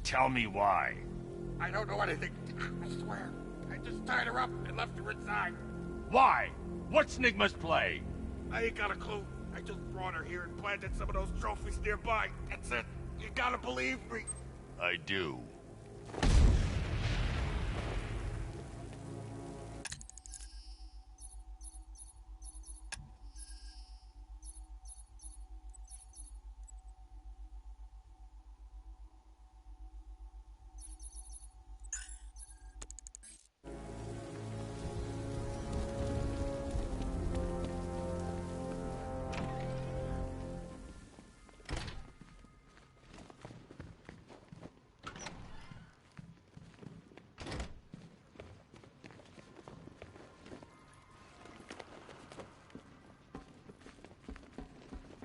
Tell me why.
I don't know anything. I swear. I just tied her up and left her inside.
Why? What's Nygma's play?
I ain't got a clue. I just brought her here and planted some of those trophies nearby. That's it. You gotta believe me.
I do.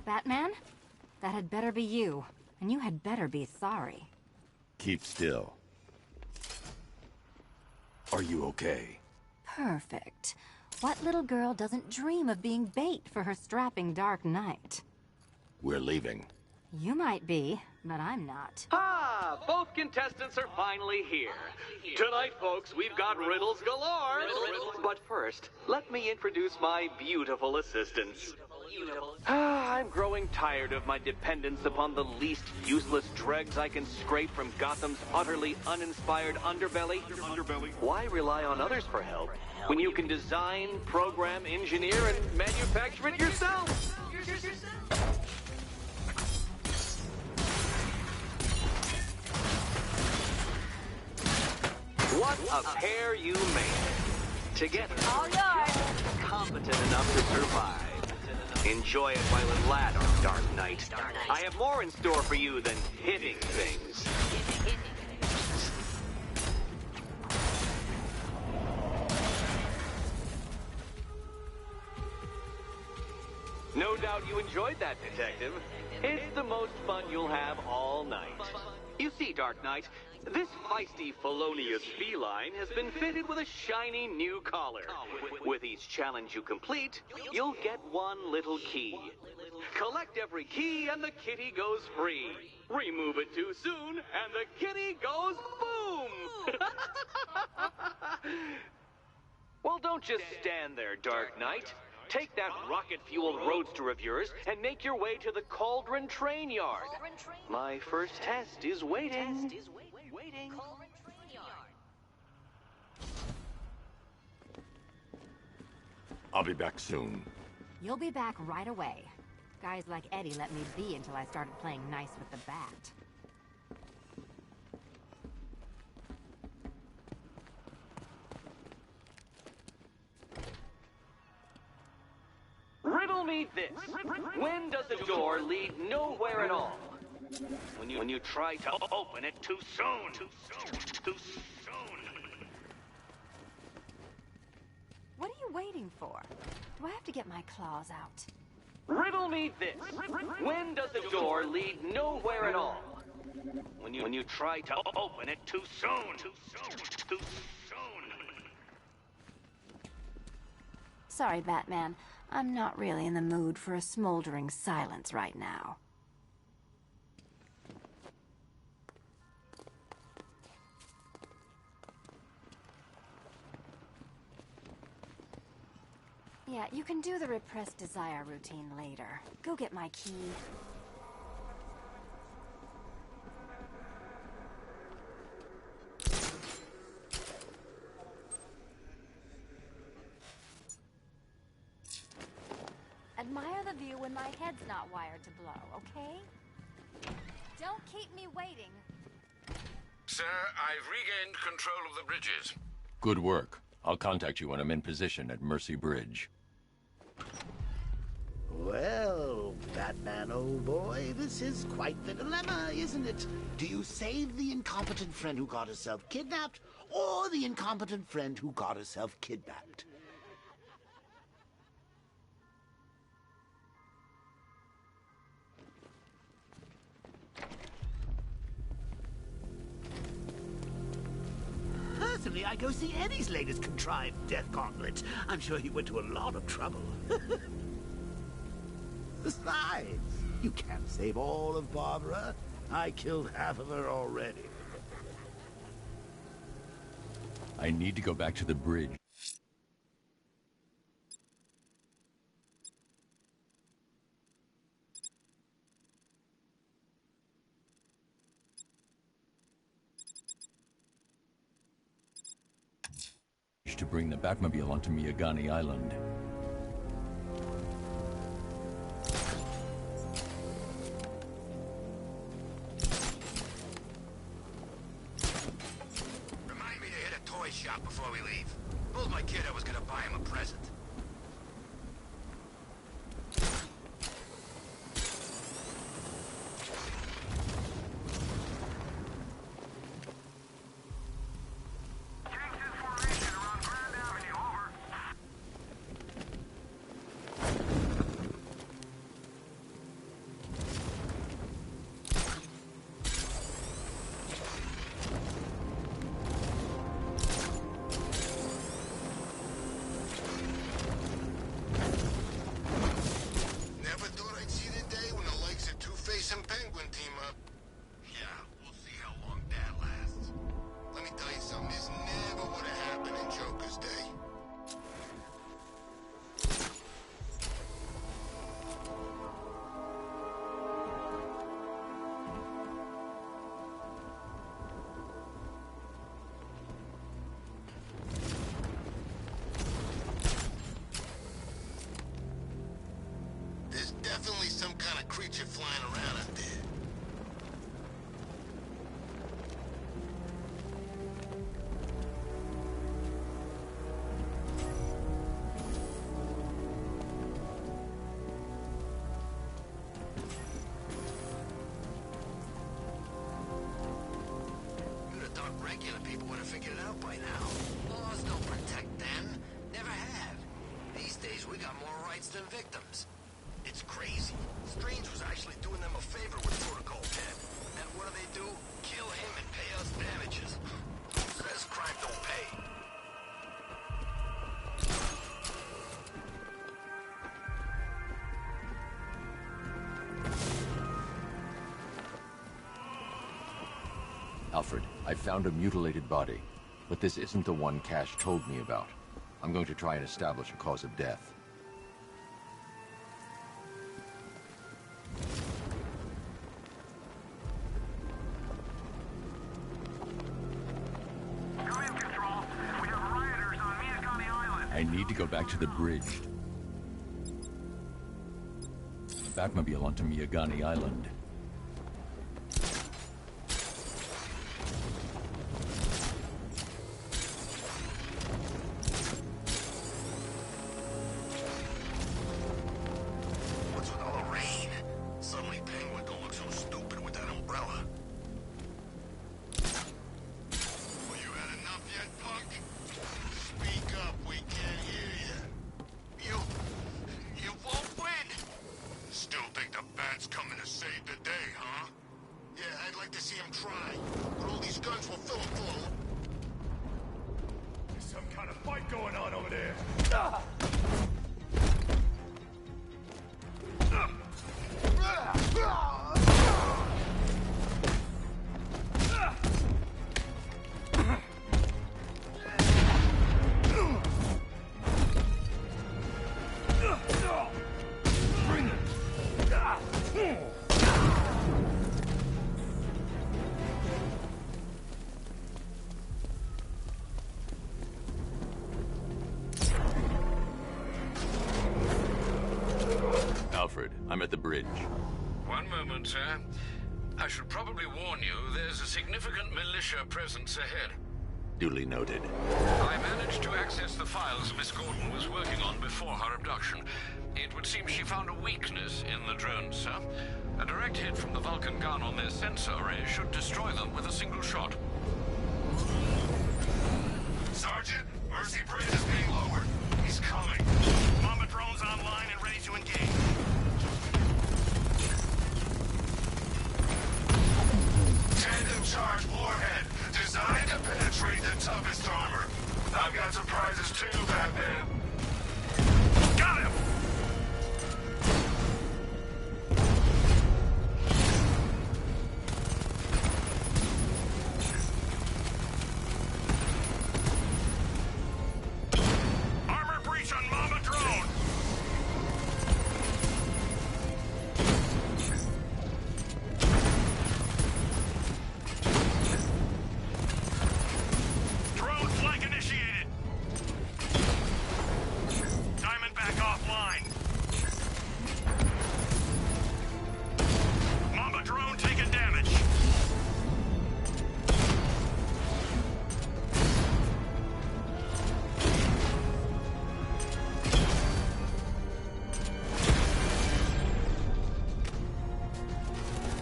Batman? That had better be you. And you had better be sorry.
Keep still.
Are you okay?
Perfect. What little girl doesn't dream of being bait for her strapping Dark Knight?
We're leaving.
You might be, but I'm not.
Ah, both contestants are finally here. Tonight, folks, we've got riddles galore. But first, let me introduce my beautiful assistants. I'm growing tired of my dependence upon the least useless dregs I can scrape from Gotham's utterly uninspired underbelly. Why rely on others for help when you can design, program, engineer, and manufacture it yourself? What a pair you made. Together, all yours. Competent enough to survive. Enjoy it while it lasts, Dark Knight. I have more in store for you than hitting things. No doubt you enjoyed that, Detective. It's the most fun you'll have all night. You see, Dark Knight, this feisty, felonious feline has been fitted with a shiny new collar. With each challenge you complete, you'll get one little key. Collect every key and the kitty goes free. Remove it too soon and the kitty goes boom! Well, don't just stand there, Dark Knight. Take that rocket-fueled roadster of yours and make your way to the Cauldron Train Yard. My first test is waiting.
I'll be back soon.
You'll be back right away. Guys like Eddie let me be until I started playing nice with the bat.
Riddle me this. When does the door lead nowhere at all? When you try to open it too soon. Too soon.
What are you waiting for? Do I have to get my claws out?
Riddle me this. When does the door lead nowhere at all? When you try to open it too soon. Too soon.
Sorry, Batman. I'm not really in the mood for a smoldering silence right now. Yeah, you can do the repressed desire routine later. Go get my key. Admire the view when my head's not wired to blow, okay? Don't keep me waiting.
Sir, I've regained control of the bridges.
Good work. I'll contact you when I'm in position at Mercy Bridge.
Well, Batman, old boy, this is quite the dilemma, isn't it? Do you save the incompetent friend who got herself kidnapped, or the incompetent friend who got herself kidnapped? Personally, I go see Eddie's latest contrived death gauntlet. I'm sure he went to a lot of trouble. Besides, you can't save all of Barbara. I killed half of her already.
I need to go back to the bridge. To bring the Batmobile onto Miagani Island.
Remind me to hit a toy shop before we leave. Told my kid I was gonna buy him a present. some kind of creature flying around out there. You'd have thought regular people would have figured it out by now. Laws don't protect them. Never have. These days, we got more rights than victims. It's crazy. Strange was actually doing them a favor with Protocol 10. And what do? Kill him and pay us damages. Says crime don't pay.
Alfred, I found a mutilated body, but this isn't the one Cash told me about. I'm going to try and establish a cause of death. I need to go back to the bridge. Batmobile onto Miyagani Island.
What's with all the rain? Suddenly Penguin don't look so stupid with that umbrella. Well, you had enough yet, punk? Speak up, we can't hear you. You won't win! Still think the Bat's coming to save the day, huh? Yeah, I'd like to see him try. But all these guns will fill him full.
There's some kind of fight going on over there.
Alfred, I'm at the bridge.
One moment, sir. I should probably warn you, there's a significant militia presence ahead.
Duly noted.
I managed to access the files Miss Gordon was working on before her abduction. It would seem she found a weakness in the drones, sir. A direct hit from the Vulcan gun on their sensor array should destroy them with a single shot.
Sergeant, Mercy Bridge is being lowered. He's coming.
Mama drone's online and ready to engage.
Tandem charge warhead, designed to penetrate the toughest armor. I've got surprises too, Batman.
Got him! Armor breach on Mama drone! Drone flank initiated! Diamondback offline. Mamba drone taking damage.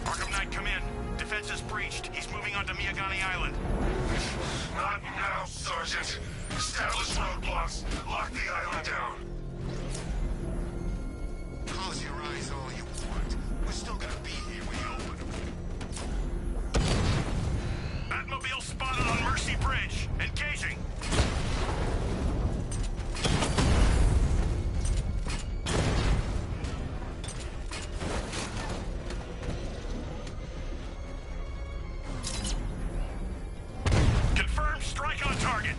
Arkham Knight, come in. Defense is breached. He's moving onto Miyagani Island.
Not now, Sergeant. Establish roadblocks. Lock the island down.
Close your eyes all you want. We're still gonna be here when you open them.
Batmobile spotted on Mercy Bridge. Engaging. Confirmed strike on target.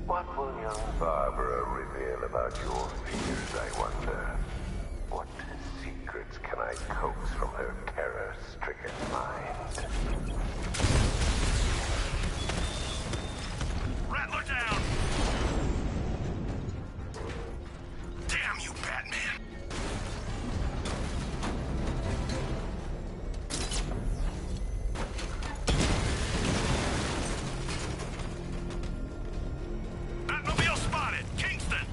What will young Barbara reveal about your fears, I wonder? What secrets can I coax from her terror-stricken mind?
Rattler down! Damn you, Batman! Batmobile spotted! Kingston!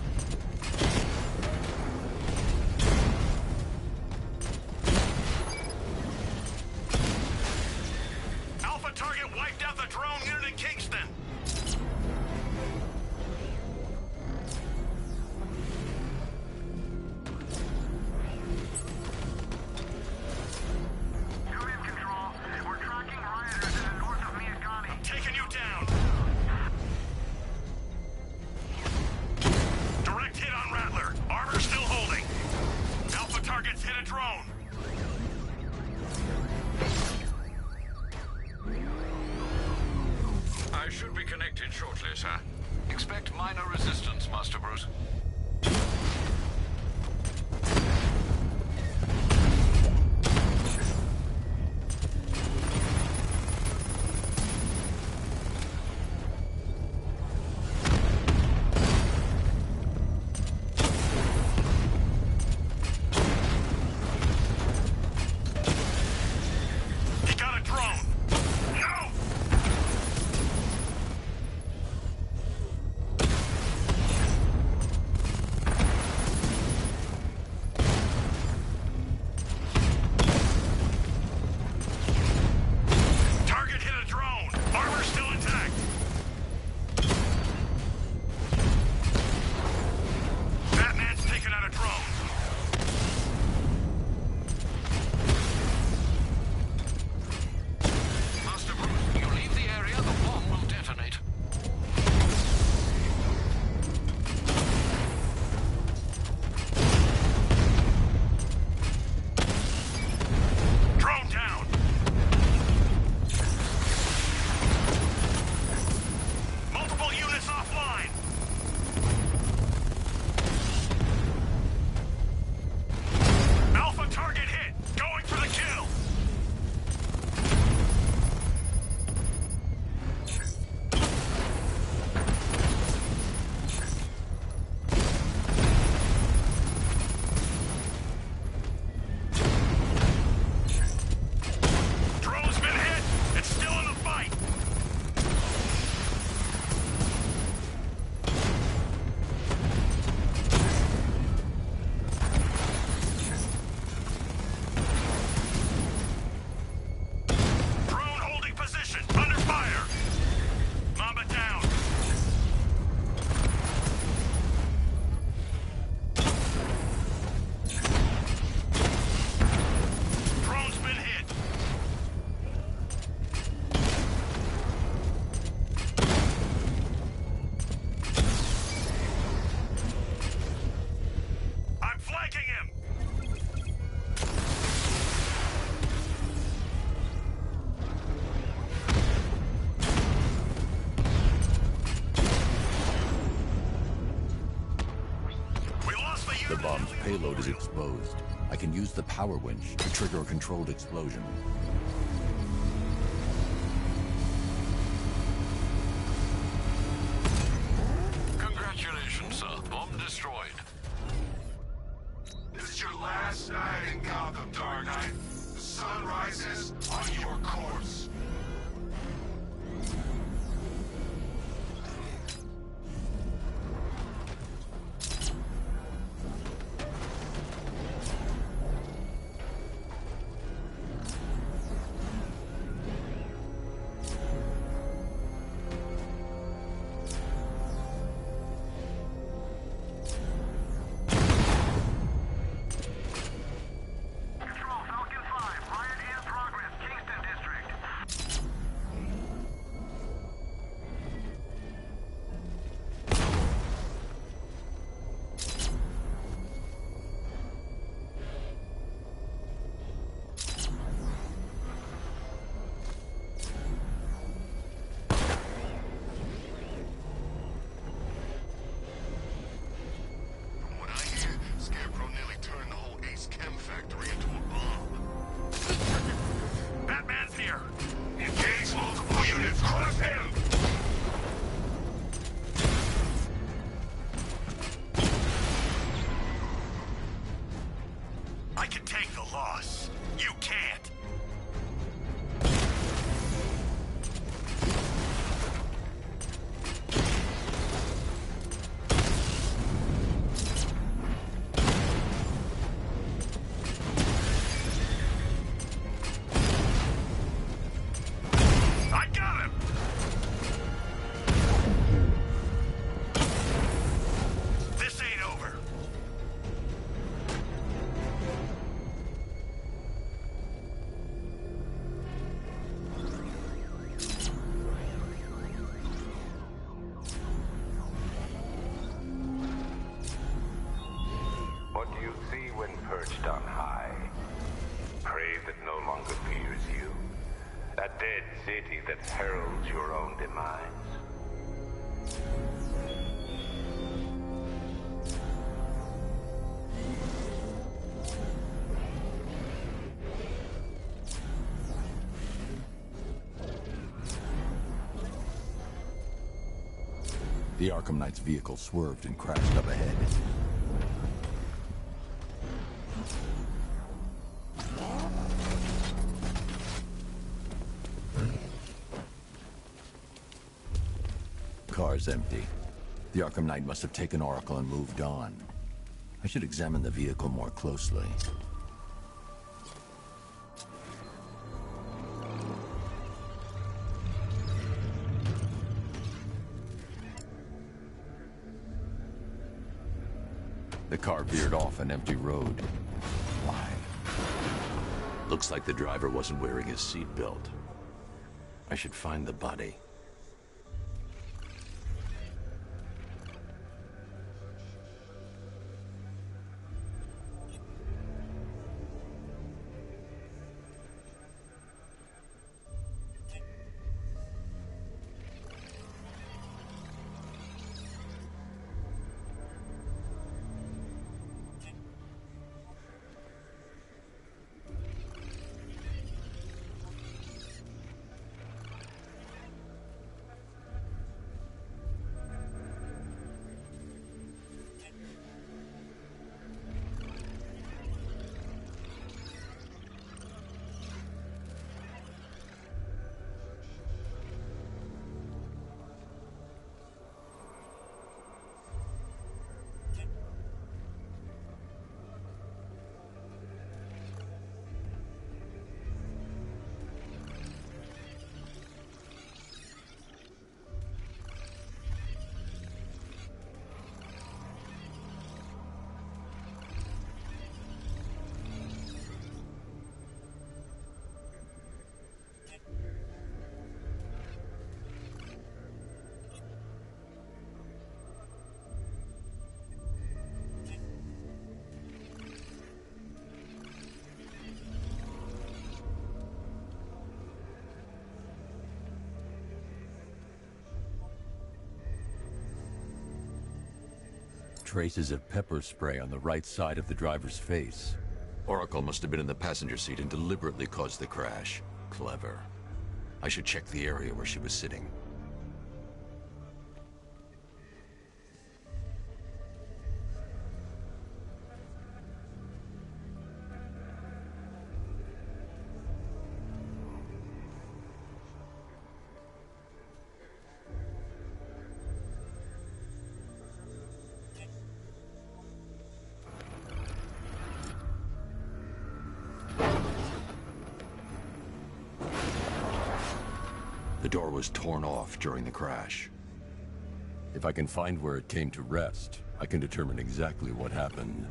Alpha target wiped out the drone unit in Kingston! Taking you down! Direct hit on Rattler. Armor still holding. Alpha targets hit a drone.
I should be connected shortly, sir. Expect minor resistance, Master Bruce.
He got a drone. No! Target hit a drone. Armor still intact. Batman's taken out a drone.
Master Bruce, you leave the area, the bomb will detonate.
Drone down. Multiple units offline. Alpha target hit. Going for the kill. Drone's been hit. It's still in the fight. Drone holding position. Under fire. Mamba down. Drone's been hit. I'm flanking him. We lost the
The
unit.
bomb's payload is exposed. I can use the power winch to trigger a controlled explosion.
Congratulations, sir. Bomb destroyed.
This is your last night in Gotham, Dark Knight. The sun rises on your corpse.
perched on high. Prey that no longer fears you. A dead city that heralds your own demise.
The Arkham Knight's vehicle swerved and crashed up ahead. Car's empty. The Arkham Knight must have taken Oracle and moved on. I should examine the vehicle more closely. The car veered off an empty road. Why? Looks like the driver wasn't wearing his seatbelt. I should find the body. Traces of pepper spray on the right side of the driver's face. Oracle must have been in the passenger seat and deliberately caused the crash. Clever. I should check the area where she was sitting. The door was torn off during the crash. If I can find where it came to rest, I can determine exactly what happened.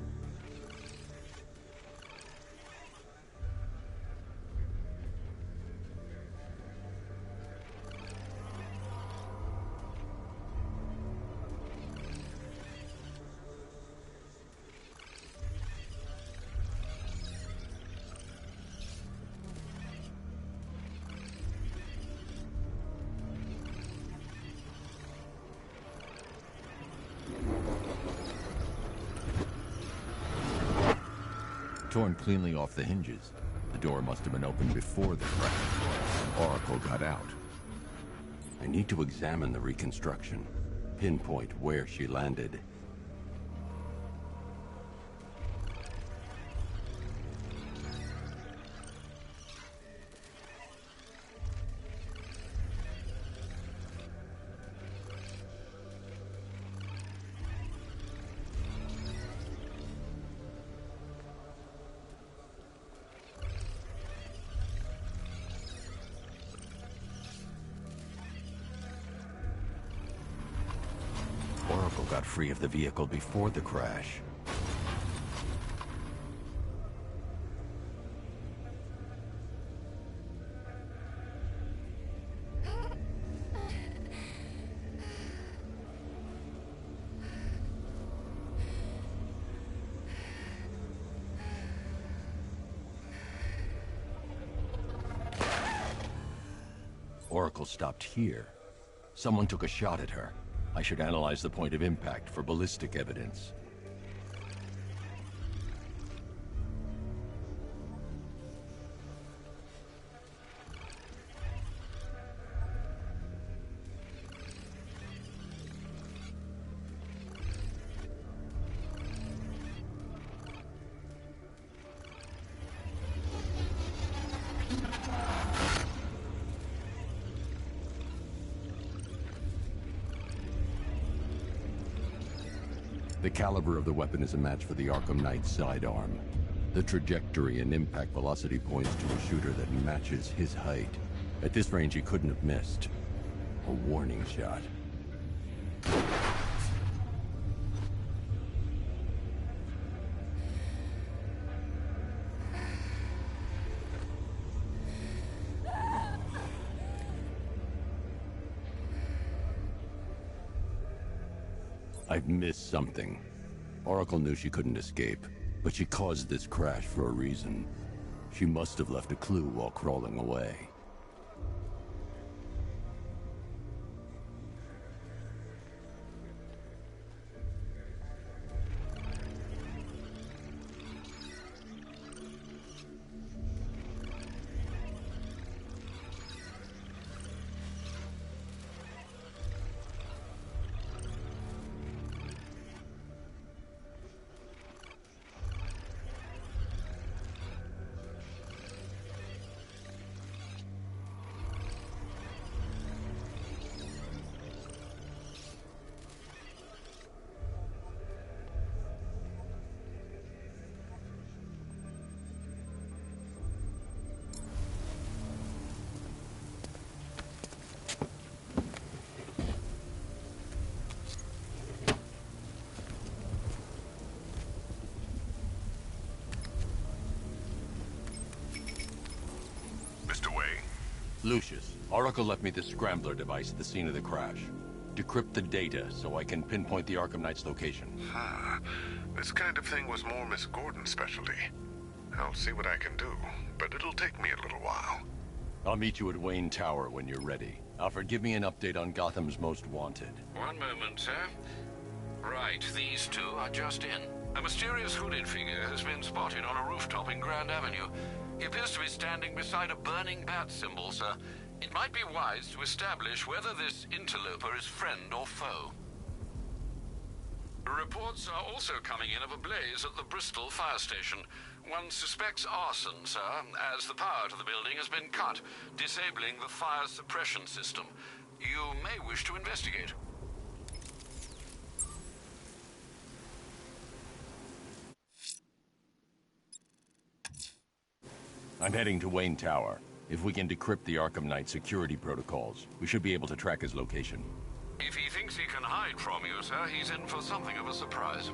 Torn cleanly off the hinges. The door must have been opened before the crash. Oracle got out. I need to examine the reconstruction, pinpoint where she landed. Oracle got free of the vehicle before the crash. Oracle stopped here. Someone took a shot at her. I should analyze the point of impact for ballistic evidence. The caliber of the weapon is a match for the Arkham Knight's sidearm. The trajectory and impact velocity points to a shooter that matches his height. At this range, he couldn't have missed. A warning shot. I've missed something. Oracle knew she couldn't escape, but she caused this crash for a reason. She must have left a clue while crawling away. Lucius, Oracle left me the Scrambler device at the scene of the crash. Decrypt the data so I can pinpoint the Arkham Knight's location.
This kind of thing was more Miss Gordon's specialty. I'll see what I can do, but it'll take me a little while.
I'll meet you at Wayne Tower when you're ready. Alfred, give me an update on Gotham's Most Wanted.
One moment, sir. Right, these two are just in. A mysterious hooded figure has been spotted on a rooftop in Grand Avenue. He appears to be standing beside a burning bat symbol, sir. It might be wise to establish whether this interloper is friend or foe. Reports are also coming in of a blaze at the Bristol fire station. One suspects arson, sir, as the power to the building has been cut, disabling the fire suppression system. You may wish to investigate.
I'm heading to Wayne Tower. If we can decrypt the Arkham Knight security protocols, we should be able to track his location.
If he thinks he can hide from you, sir, he's in for something of a surprise.